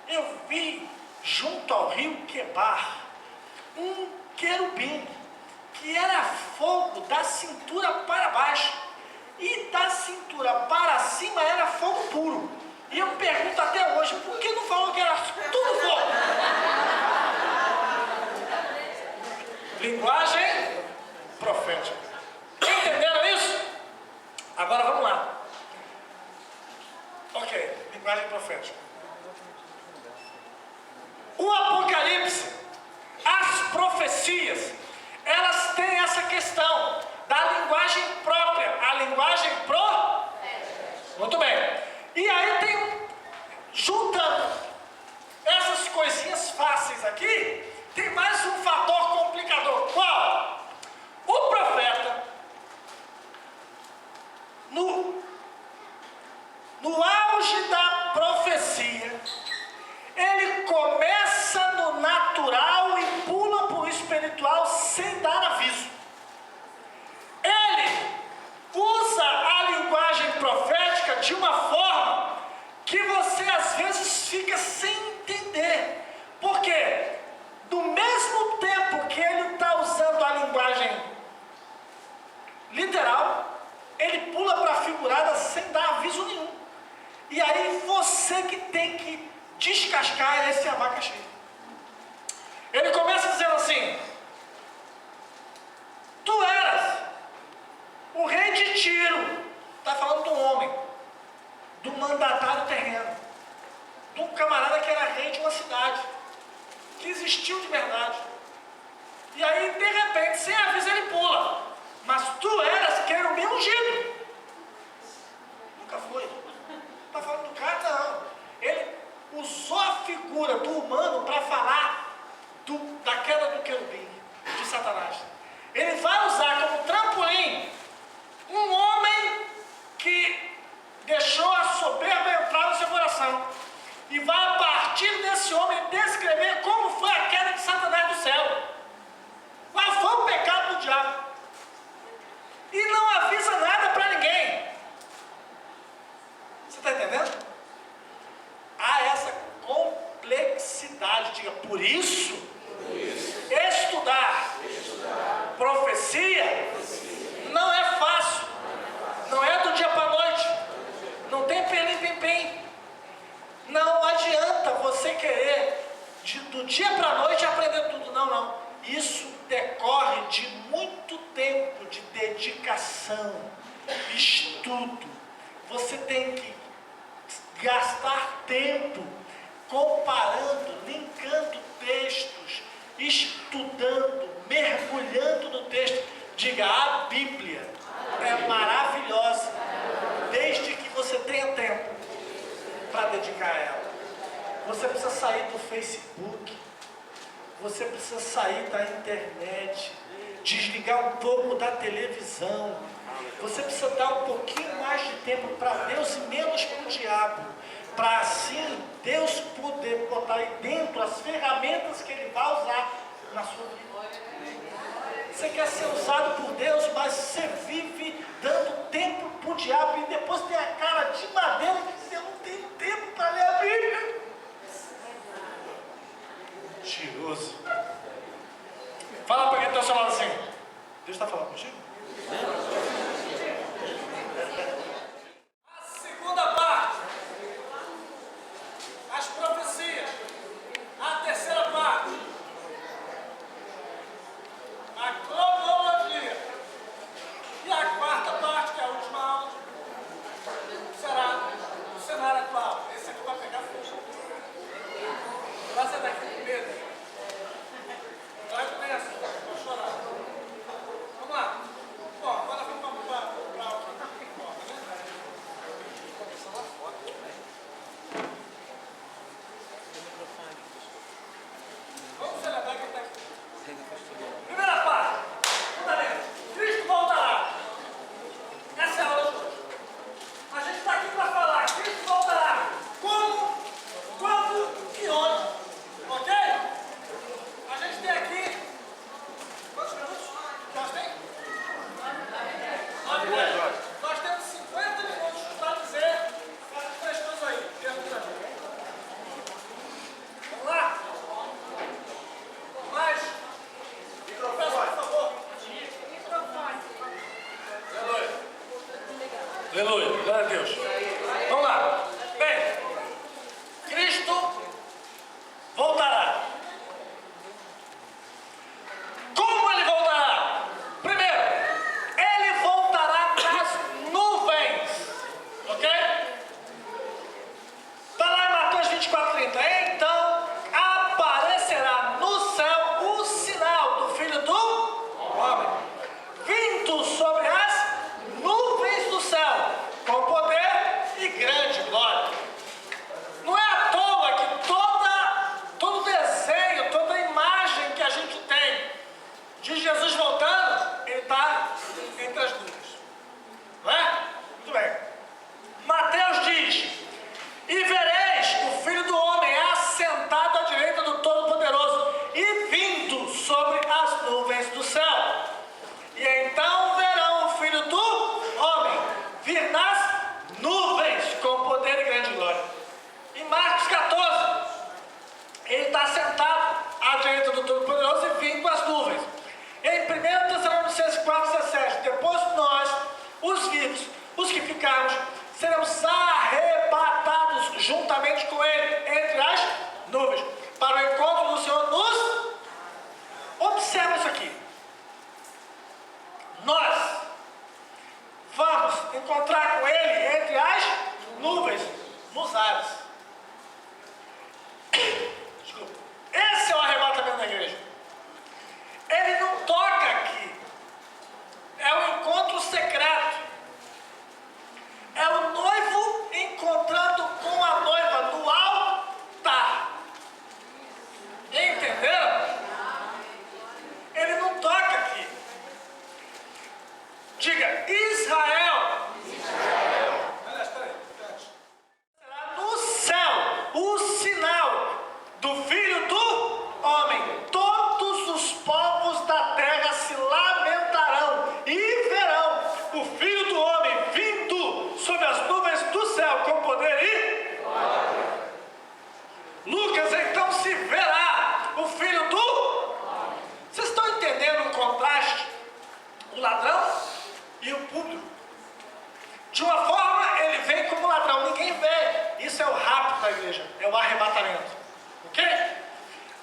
Eu vi junto ao rio Quebar um querubim que era fogo da cintura para baixo e da cintura para cima era fogo puro. E eu pergunto até hoje, por que não falou que era tudo fogo? Linguagem profética. Entenderam isso? Agora vamos lá. Ok, linguagem profética. O Apocalipse, as profecias, elas têm essa questão da linguagem própria, a linguagem Muito bem. E aí tem, juntando essas coisinhas fáceis aqui, tem mais um fator complicador. Qual? O profeta, no auge da profecia, ele começa no natural e pula para o espiritual sem dar aviso. Ele usa a linguagem profética de uma forma que você às vezes fica sem entender. Por quê? Do mesmo tempo que ele está usando a linguagem literal, ele pula para a figurada sem dar aviso nenhum. E aí você que tem que descascar esse abacaxi. Ele começa dizendo assim: tu eras o rei de Tiro. Está falando de um homem, do mandatário terreno, de um camarada que era rei de uma cidade, que existiu de verdade. E aí, de repente, sem aviso, ele pula. Mas tu eras querubim ungido. Nunca foi. Está falando do cara? Não. Ele usou a figura do humano para falar da queda do querubim, de Satanás. Ele vai usar como trampolim um homem que deixou a soberba entrar no seu coração. E vai, a partir desse homem, descrever como foi a queda de Satanás do céu. Qual foi o pecado do diabo. E não avisa nada para ninguém. Você está entendendo? Há essa complexidade. Diga, por isso, estudar profecia não é fácil. Não é do dia para a noite. Não tem pelim-pim-pim. Não adianta você querer do dia para a noite aprender tudo. Não, não. Isso decorre de muito tempo de dedicação, estudo. Você tem que gastar tempo comparando, linkando textos, estudando, mergulhando no texto. Diga, a Bíblia é maravilhosa, desde que você tenha tempo para dedicar a ela. Você precisa sair do Facebook, você precisa sair da internet, desligar um pouco da televisão. Você precisa dar um pouquinho mais de tempo para Deus e menos para o diabo, para assim Deus poder botar aí dentro as ferramentas que Ele vai usar na sua vida. Você quer ser usado por Deus, mas você vive dando tempo para o diabo e depois tem a cara de madeira e diz: eu não tenho tempo para ler a Bíblia. Mentiroso. Fala para quem está ao seu lado assim: Deus está falando contigo? A segunda parte, as profecias. A terceira parte, a cronologia. E a quarta parte, que é a última aula, será nos ares. Desculpa. Esse é o arrebatamento da igreja. Ele não toca aqui. É um encontro secreto. É o noivo encontrando com a noiva no altar. Entenderam? Ele não toca aqui. Diga, Israel. Será no céu o sinal do Filho do Homem. Todos os povos da terra se lamentarão e verão o Filho do Homem vindo sobre as nuvens do céu com poder e glória. Lucas, então se verá o Filho do Homem. Vocês estão entendendo o contraste? O ladrão e o público. De uma forma, ele vem como ladrão, ninguém vê. Isso é o rapto da igreja, é o arrebatamento. Ok?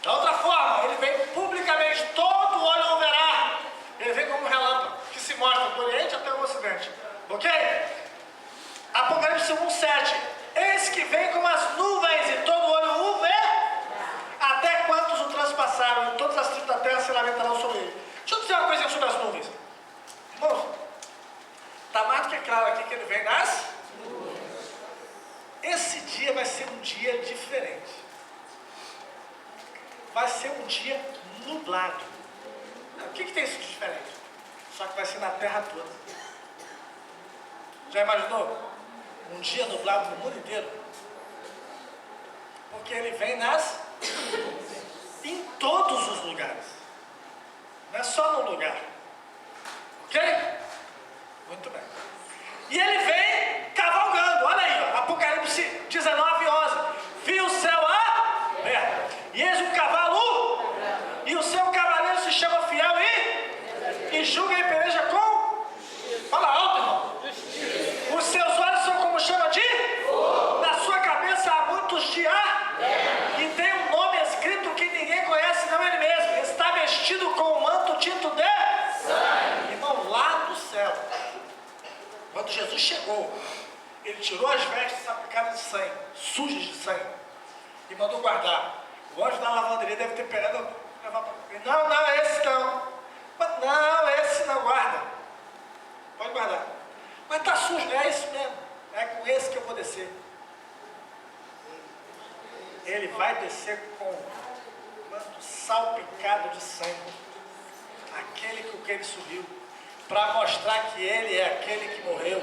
Da outra forma, ele vem publicamente, todo olho o verá. Ele vem como um relâmpago, que se mostra do Oriente até o Ocidente. Ok? Apocalipse 1:7. Eis que vem como as nuvens, e todo olho o vê. Até quantos o transpassaram, e todas as tribos da terra se lamentarão sobre ele. Deixa eu dizer uma coisinha sobre as nuvens. Irmãos, está mais do que claro aqui que ele vem nas nuvens. Esse dia vai ser um dia diferente. Vai ser um dia nublado. O que tem isso de diferente? Só que vai ser na terra toda. Já imaginou? Um dia nublado no mundo inteiro? Porque ele vem em todos os lugares. Não é só num lugar. Ok? Muito bem. E ele vem cavalgando. Olha aí, ó, Apocalipse 19:11. Vi o céu aberto. E eis um cavalo. E o seu cavaleiro se chama Fiel e julga e peleja com. Fala alto, irmão. Os seus olhos são como chama de. Na sua cabeça há muitos de ar. E tem um nome escrito que ninguém conhece, não ele mesmo. Está vestido com um manto tinto de sangue. Irmão, lá do céu. Quando Jesus chegou, ele tirou as vestes aplicadas de sangue, sujas de sangue, e mandou guardar. O anjo da lavanderia deve ter pegado, levar para ele. Não, esse não. Não, esse não, guarda. Pode guardar. Mas está sujo, é isso mesmo. É com esse que eu vou descer. Ele vai descer com um manto salpicado de sangue. Aquele com que ele subiu. Para mostrar que ele é aquele que morreu.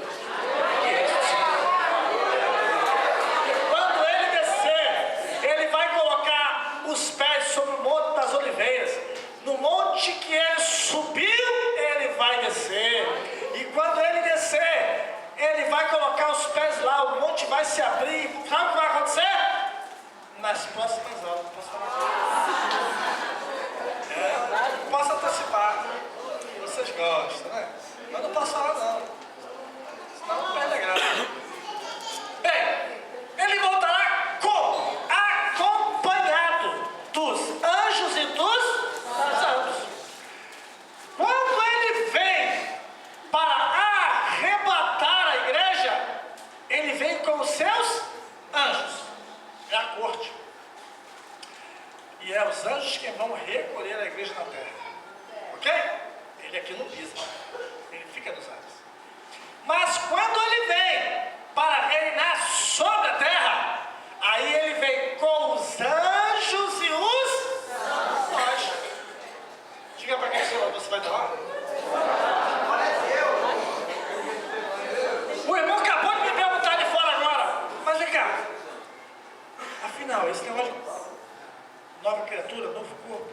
Quando ele descer, ele vai colocar os pés sobre o Monte das Oliveiras. No monte que ele subiu, ele vai descer. E quando ele descer, ele vai colocar os pés lá. O monte vai se abrir. Sabe o que vai acontecer? Nas próximas aulas. Posso falar? Posso antecipar. Vocês gostam, né? Mas não posso falar não. Senão não perde a graça. Bem, ele voltará como? Acompanhado dos anjos e dos santos. Quando ele vem para arrebatar a igreja, ele vem com os seus anjos. É a corte. E é os anjos que vão recolher a igreja na terra. Ok? Ele aqui não pisa. Ele fica nos ares. Mas quando ele vem para reinar sobre a terra, aí ele vem com os anjos e os nós. Diga para quem você vai estar lá. O irmão acabou de me perguntar de fora agora. Mas vem cá. Afinal, esse negócio de nova criatura, novo corpo,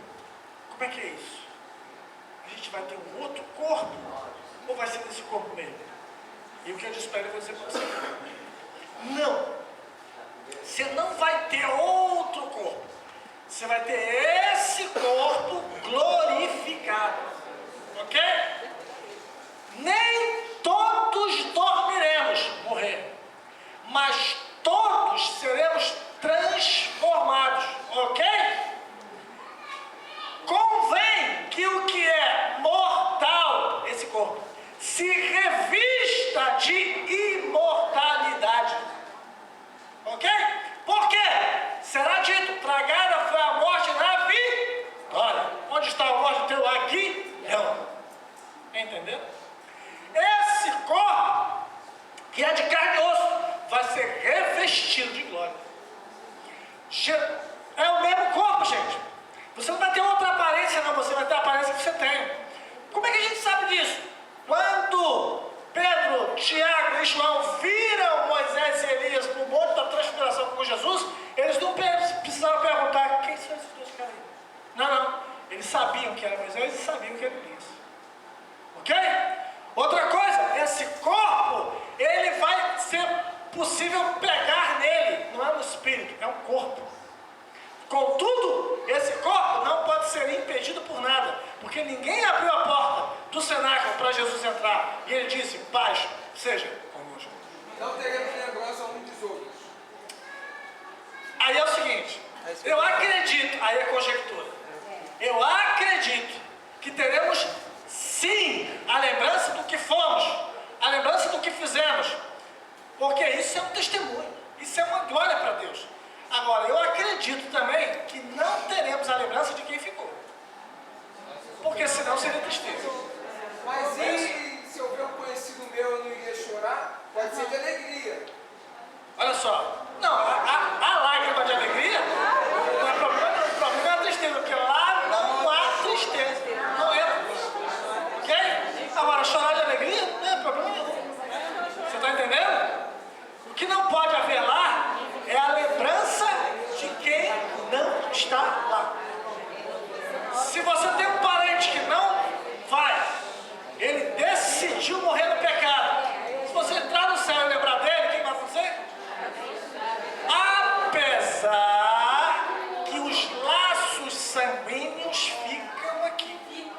como é que é isso? A gente vai ter um outro corpo? Ou vai ser desse corpo mesmo? E o que eu disse para ele, eu vou dizer para você. Não. Você não vai ter outro corpo. Você vai ter esse corpo glorificado. Ok? Nem todos dormiremos, morrer. Mas todos seremos transformados. Ok? Convém que o que é mortal, esse corpo, se revista de imortalidade. Ok? revestido de glória. É o mesmo corpo, gente. Você não vai ter outra aparência, não. Você vai ter a aparência que você tem. Como é que a gente sabe disso? Quando Pedro, Tiago e João viram Moisés e Elias no monte da transfiguração com Jesus, eles não precisaram perguntar: quem são esses dois caras aí? Não. Eles sabiam que era Moisés e sabiam que era Elias. Ok? Outra coisa, esse corpo, ele vai ser possível pegar nele, não é no espírito, é um corpo. Contudo, esse corpo não pode ser impedido por nada, porque ninguém abriu a porta do cenáculo para Jesus entrar. E ele disse: paz seja convosco. Não teremos lembrança uns dos outros. Aí é o seguinte, eu acredito, aí é conjectura, eu acredito que teremos sim a lembrança do que fomos, a lembrança do que fizemos, porque isso é um testemunho, isso é uma glória para Deus. Agora, eu acredito também que não teremos a lembrança de quem ficou, porque senão seria tristeza. Mas e se eu ver um conhecido meu, eu não iria chorar? Pode ser de alegria. Olha só, não, a lágrima de alegria não é problema, não. O problema é a tristeza, porque lá não há tristeza, não entra. Ok? Agora, chorar de alegria não é problema nenhum. Você está entendendo? O que não pode haver lá é a lembrança de quem não está lá. Se você tem um parente que não vai, ele decidiu morrer no pecado. Se você entrar no céu e lembrar dele, o que vai acontecer? Apesar que os laços sanguíneos ficam aqui.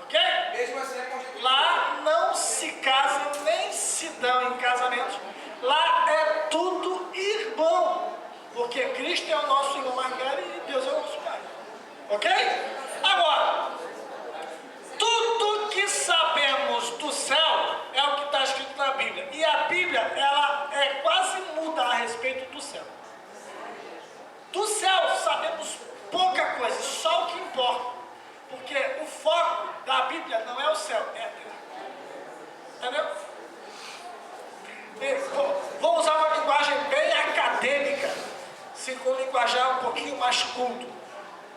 Ok? Mesmo assim é conjectura. Lá não se casam nem se dão em casamentos. Lá é tudo irmão. Porque Cristo é o nosso irmão mais velho e Deus é o nosso Pai. Ok? Agora, tudo que sabemos do céu é o que está escrito na Bíblia. E a Bíblia, ela é quase muda a respeito do céu. Do céu sabemos pouca coisa, só o que importa. Porque o foco da Bíblia não é o céu, é a terra. Entendeu? Vou usar uma linguagem bem acadêmica, assim, com um linguajar um pouquinho mais culto.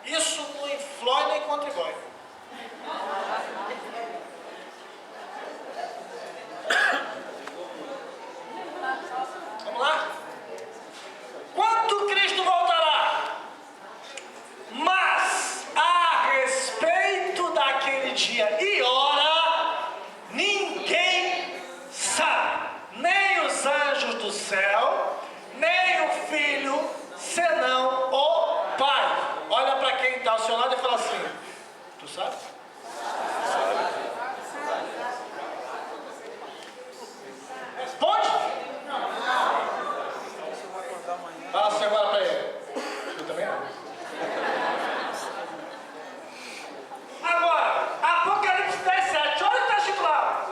Isso não influi nem contribui. Vamos lá? Quando Cristo voltará? Mas a respeito daquele dia e hora, ninguém sabe, nem os anjos do céu, nem o Filho, senão o Pai. Olha para quem está ao seu lado e fala assim: tu sabe? Responde. Fala assim agora para ele. Eu também não. Agora, Apocalipse 17, olha o que está escrito lá.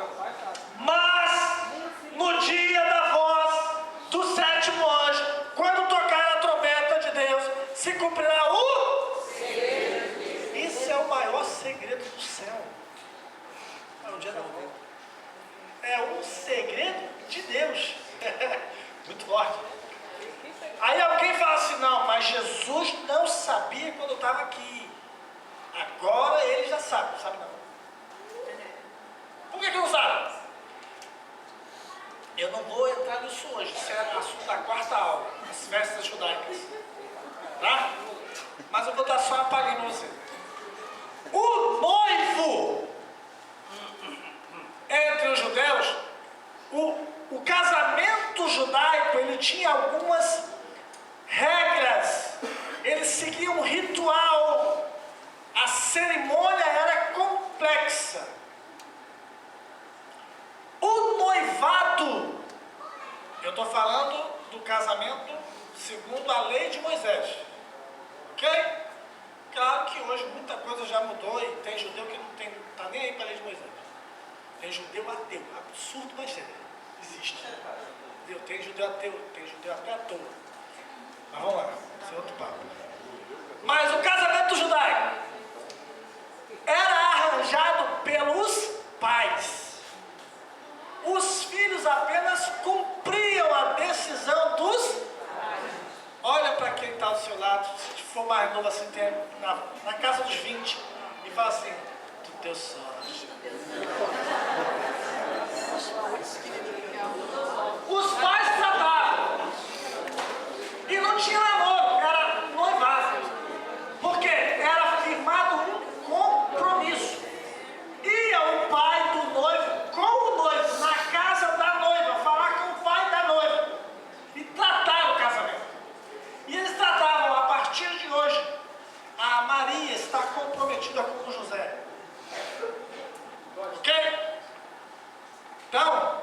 Mas no dia da voz do sétimo anjo, quando tocar a trombeta de Deus, se cumprirá o segredo. Isso é o maior segredo do céu. É o dia da voz. É um segredo de Deus. Muito forte. Aí alguém fala assim: não, mas Jesus não sabia quando estava aqui. Agora ele já sabe. Não sabe não. Por que não sabe? Eu não vou entrar nisso hoje. Isso é assunto da quarta aula, as festas judaicas. Tá? Mas eu vou dar só uma palhinha para você. O noivo entre os judeus, o casamento judaico, ele tinha algumas regras, ele seguia um ritual, a cerimônia era complexa. O noivado, eu estou falando do casamento segundo a lei de Moisés, ok? Claro que hoje muita coisa já mudou e tem judeu que não está nem aí para a lei de Moisés. Tem judeu ateu, absurdo, mas existe. Tem judeu ateu, tem judeu até à toa. Mas vamos lá, esse é outro papo. Mas o casamento judaico era arranjado pelos pais. Os filhos apenas cumpriam a decisão mais novo assim, tem na casa dos 20, e fala assim, tu deu sorte. Os pais tratavam. E não tinha namoro, era noivado. Porque era firmado um compromisso. Ia o pai do noivo com o noivo na casa da noiva, falar com o pai da noiva e tratar o casamento. E eles tratavam, a partir de hoje, a Maria está comprometida com o José. Ok? Então,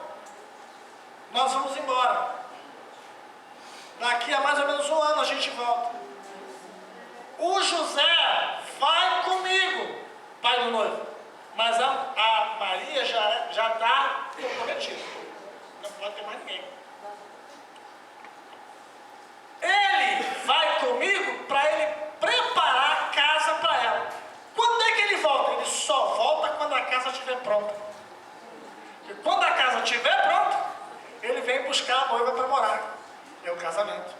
nós vamos embora. Daqui a mais ou menos um ano a gente volta. O José vai comigo, pai do noivo. Mas a Maria já está comprometida. Não pode ter mais ninguém. Ele vai comigo para ele preparar a casa para ela. Quando é que ele volta? Ele só volta quando a casa estiver pronta. E quando a casa estiver pronta, ele vem buscar a noiva para morar. É o casamento.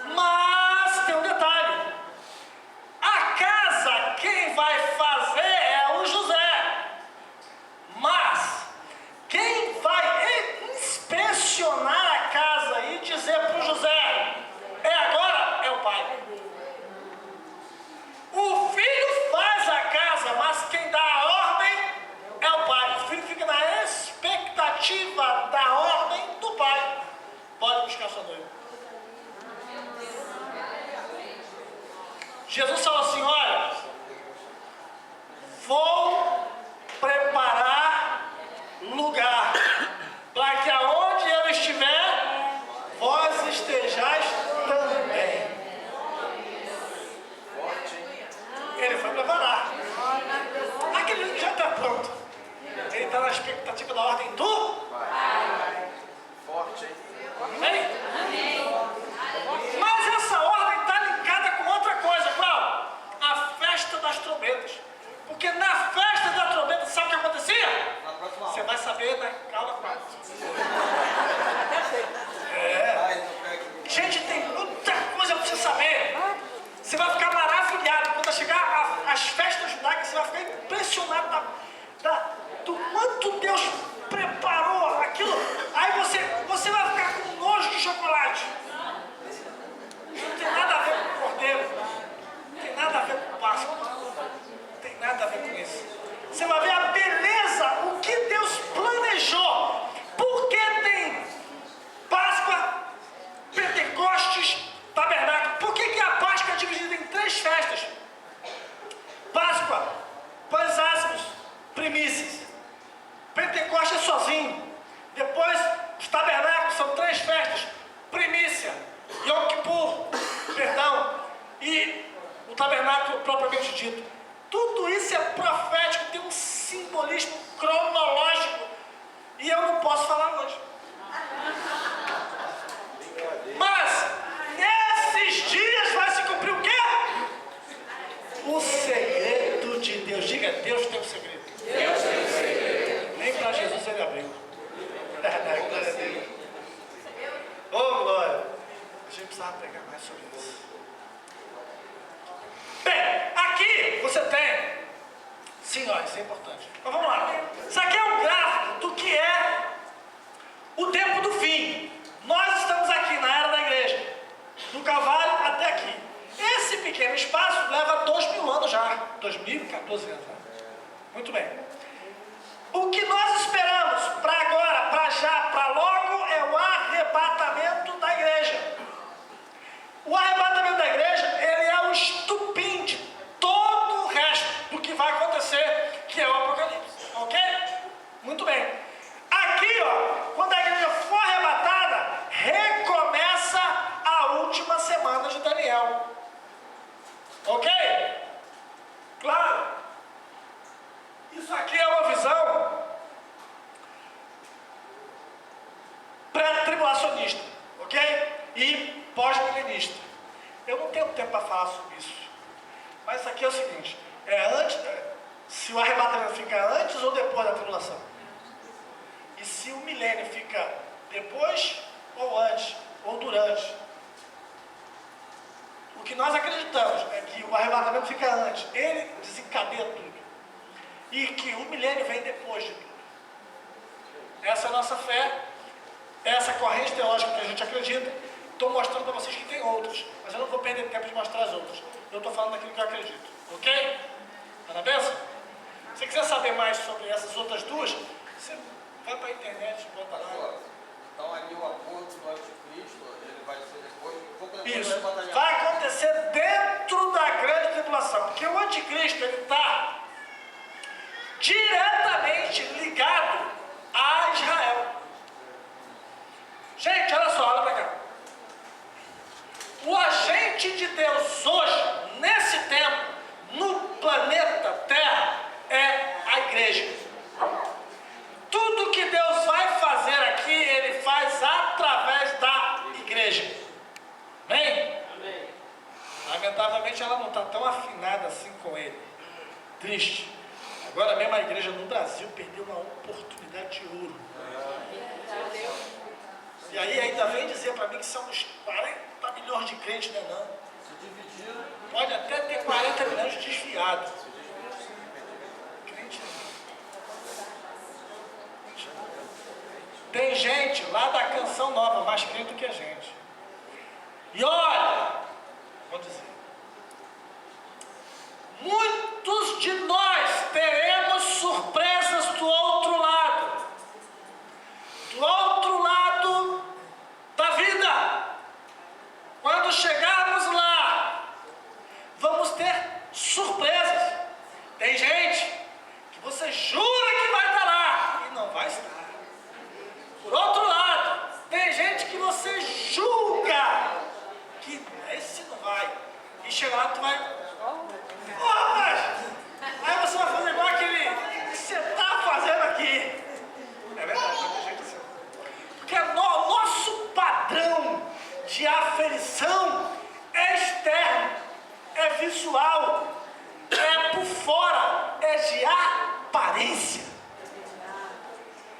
Mas tem um detalhe. A casa, quem vai fazer é o José. Mas quem vai inspecionar a casa e dizer para o José, agora é o pai. O filho faz a casa, mas quem dá a ordem é o pai. O filho fica na expectativa da ordem do pai. Pode buscar sua noiva. Jesus falou assim, olha, vou preparar lugar para que aonde eu estiver, vós estejais também. Ele foi preparar. Aquele já está pronto. Ele está na expectativa da ordem do Pai. Forte, hein? Amém? Mas essa ordem está ligada com outra coisa. Qual? A festa das trombetas. Porque na festa da trombeta, sabe o que acontecia? Você vai saber na aula 4. Gente, tem muita coisa para você saber. Você vai ficar maravilhado. Quando chegar as festas judaicas, você vai ficar impressionado do quanto Deus preparou aquilo. Aí você vai ficar com nojo de chocolate. Não tem nada a ver com o cordeiro. Não tem nada a ver com Páscoa. Não tem nada a ver com isso. Você vai ver a beleza, o que Deus planejou. Porque tem Páscoa, Pentecostes, Tabernáculo. Por que a Páscoa é dividida em 3 festas? Páscoa, pães ázimos, primícias. Pentecostes é sozinho. Depois, os tabernáculos são 3 festas. Primícia, Yom Kippur, perdão, e o tabernáculo propriamente dito. Tudo isso é profético, tem um simbolismo cronológico. E eu não posso falar hoje. Mas, nesses dias vai se cumprir o quê? O segredo de Deus. Diga, Deus tem um segredo. Deus tem um segredo. Nem para Jesus ele abriu. Glória a Deus. Ô, glória. A gente precisava pregar mais sobre isso. Bem, aqui você tem. Sim, ó, isso é importante. Mas vamos lá. Isso aqui é um gráfico do que é o tempo do fim. Nós estamos aqui na era da igreja, do Calvário até aqui. Esse pequeno espaço leva 2000 anos já, 2014 anos. Né? Muito bem. O que nós esperamos para agora, para já, para logo, é o arrebatamento da igreja. O arrebatamento da igreja, ele é o estupim de todo o resto do que vai acontecer, que é o Apocalipse. Ok? Muito bem. Aqui, ó, quando a igreja for arrebatada, recomeça a última semana de Daniel. Ok? Claro. Isso aqui é uma visão pré-tribulacionista, ok? E pós-milenista. Eu não tenho tempo para falar sobre isso. Mas isso aqui é o seguinte, se o arrebatamento fica antes ou depois da tribulação. E se o milênio fica depois ou antes, ou durante. O que nós acreditamos é que o arrebatamento fica antes, ele desencadeia tudo. E que o milênio vem depois de tudo. Essa é a nossa fé, essa corrente teológica que a gente acredita. Estou mostrando para vocês que tem outras, mas eu não vou perder tempo de mostrar as outras. Eu estou falando daquilo que eu acredito, ok? Tá na benção? Se você quiser saber mais sobre essas outras duas, você vai para a internet, bota lá. Então ali o acordo do anticristo, ele vai ser depois. Isso, vai acontecer dentro da grande tribulação, porque o anticristo ele está diretamente ligado a Israel. Gente, olha só, olha para cá. O agente de Deus hoje, nesse tempo, no planeta Terra, é a igreja. Tudo que Deus vai fazer aqui, Ele faz através da igreja. Amém? Amém. Lamentavelmente ela não está tão afinada assim com Ele. Triste. Agora mesmo a igreja no Brasil perdeu uma oportunidade de ouro. E aí ainda vem dizer para mim que são uns 40 milhões de crentes, né? Não. Pode até ter 40 milhões desviados. Crente não. Tem gente lá da Canção Nova mais crente do que a gente. E olha, vou dizer, muitos de nós teremos surpresas do outro lado. Do outro lado da vida. Quando chegarmos lá, vamos ter surpresas. Tem gente que você jura que vai estar lá e não vai estar. Por outro lado, tem gente que você julga que esse não vai. E chega lá, tu vai... mas... Aí você vai fazer igual aquele que você está fazendo aqui. É verdade, tem gente assim. Porque o nosso padrão de aferição é externo, é visual, é por fora, é de aparência.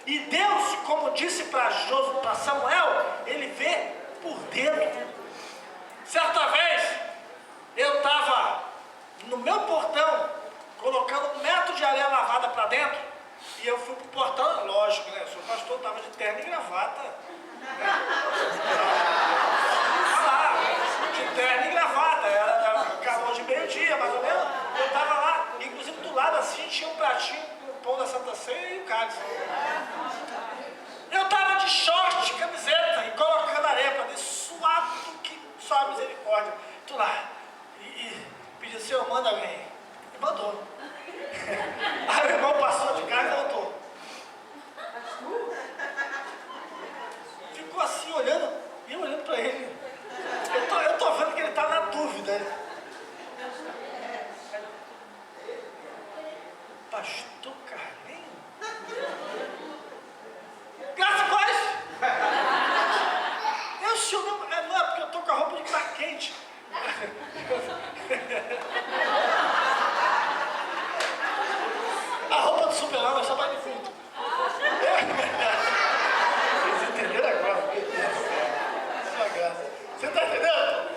E Deus, como disse para Samuel, ele vê por dentro. Certa vez, eu estava no meu portão, colocando 1 metro de areia lavada para dentro, e eu fui pro portão, lógico, né? Eu sou pastor, estava de terno e gravata. De terno e gravata, era calor de meio-dia, mais ou menos. Eu estava lá, inclusive do lado assim, tinha um pratinho com o pão da Santa Ceia e o cálice. Eu estava de short, camiseta e colocando areia para dentro, suado que só a misericórdia. Tu lá, e pedi, Senhor, manda alguém. E mandou. Aí o irmão passou de casa e voltou. Ficou assim olhando, e eu olhando para ele. Eu tô vendo que ele está na dúvida. Pastor Carlinhos? Graças a Deus! Eu se eu não é porque eu estou com a roupa de mar quente. A roupa do super-homem só vai de fundo. Vocês entenderam agora? Sua graça. Você está entendendo?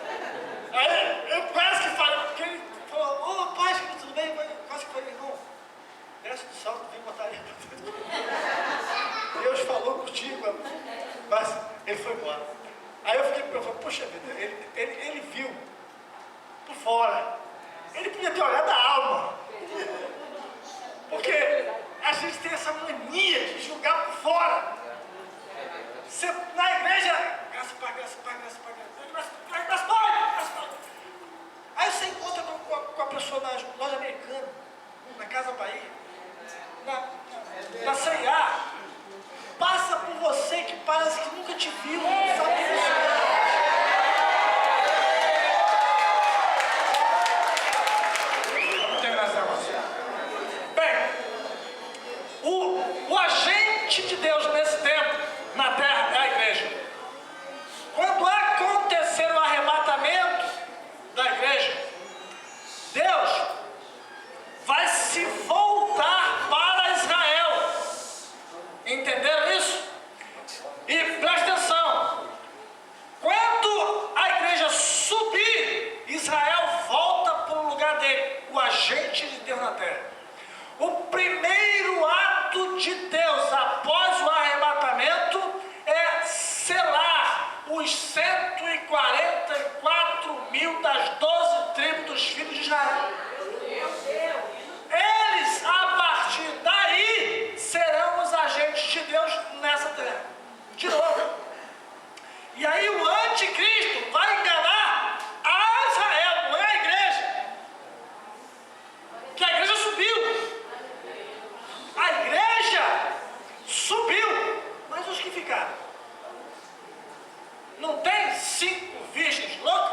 Aí eu quase que falei, porque ele falou, ô pai, tudo bem? Quase que falei, irmão, desce do salto, vem botar aí. Deus falou contigo, mas ele foi embora. Aí eu fiquei pensando, poxa vida, ele viu por fora. Ele podia ter olhado a alma. Porque a gente tem essa mania de julgar por fora. Você, na igreja, graça, pai, graça, pai, graça, pai, graça, pai, graça, pai. Aí você encontra com a pessoa na loja americana, na Casa Bahia, na C&A, passa por você que parece que nunca te viu, não sabe disso. O agente de Deus nesse tempo, na terra, é a igreja. Quando acontecer o arrebatamento da igreja, Deus vai se voltar para Israel. Entenderam isso? E presta atenção, 144 mil das 12 tribos dos filhos de Israel. Eles, a partir daí, serão os agentes de Deus nessa terra. De novo. E aí o anticristo vai enganar a Israel, não é a igreja. Que a igreja subiu. A igreja subiu. Mas os que ficaram? Não tem 5 virgens loucas?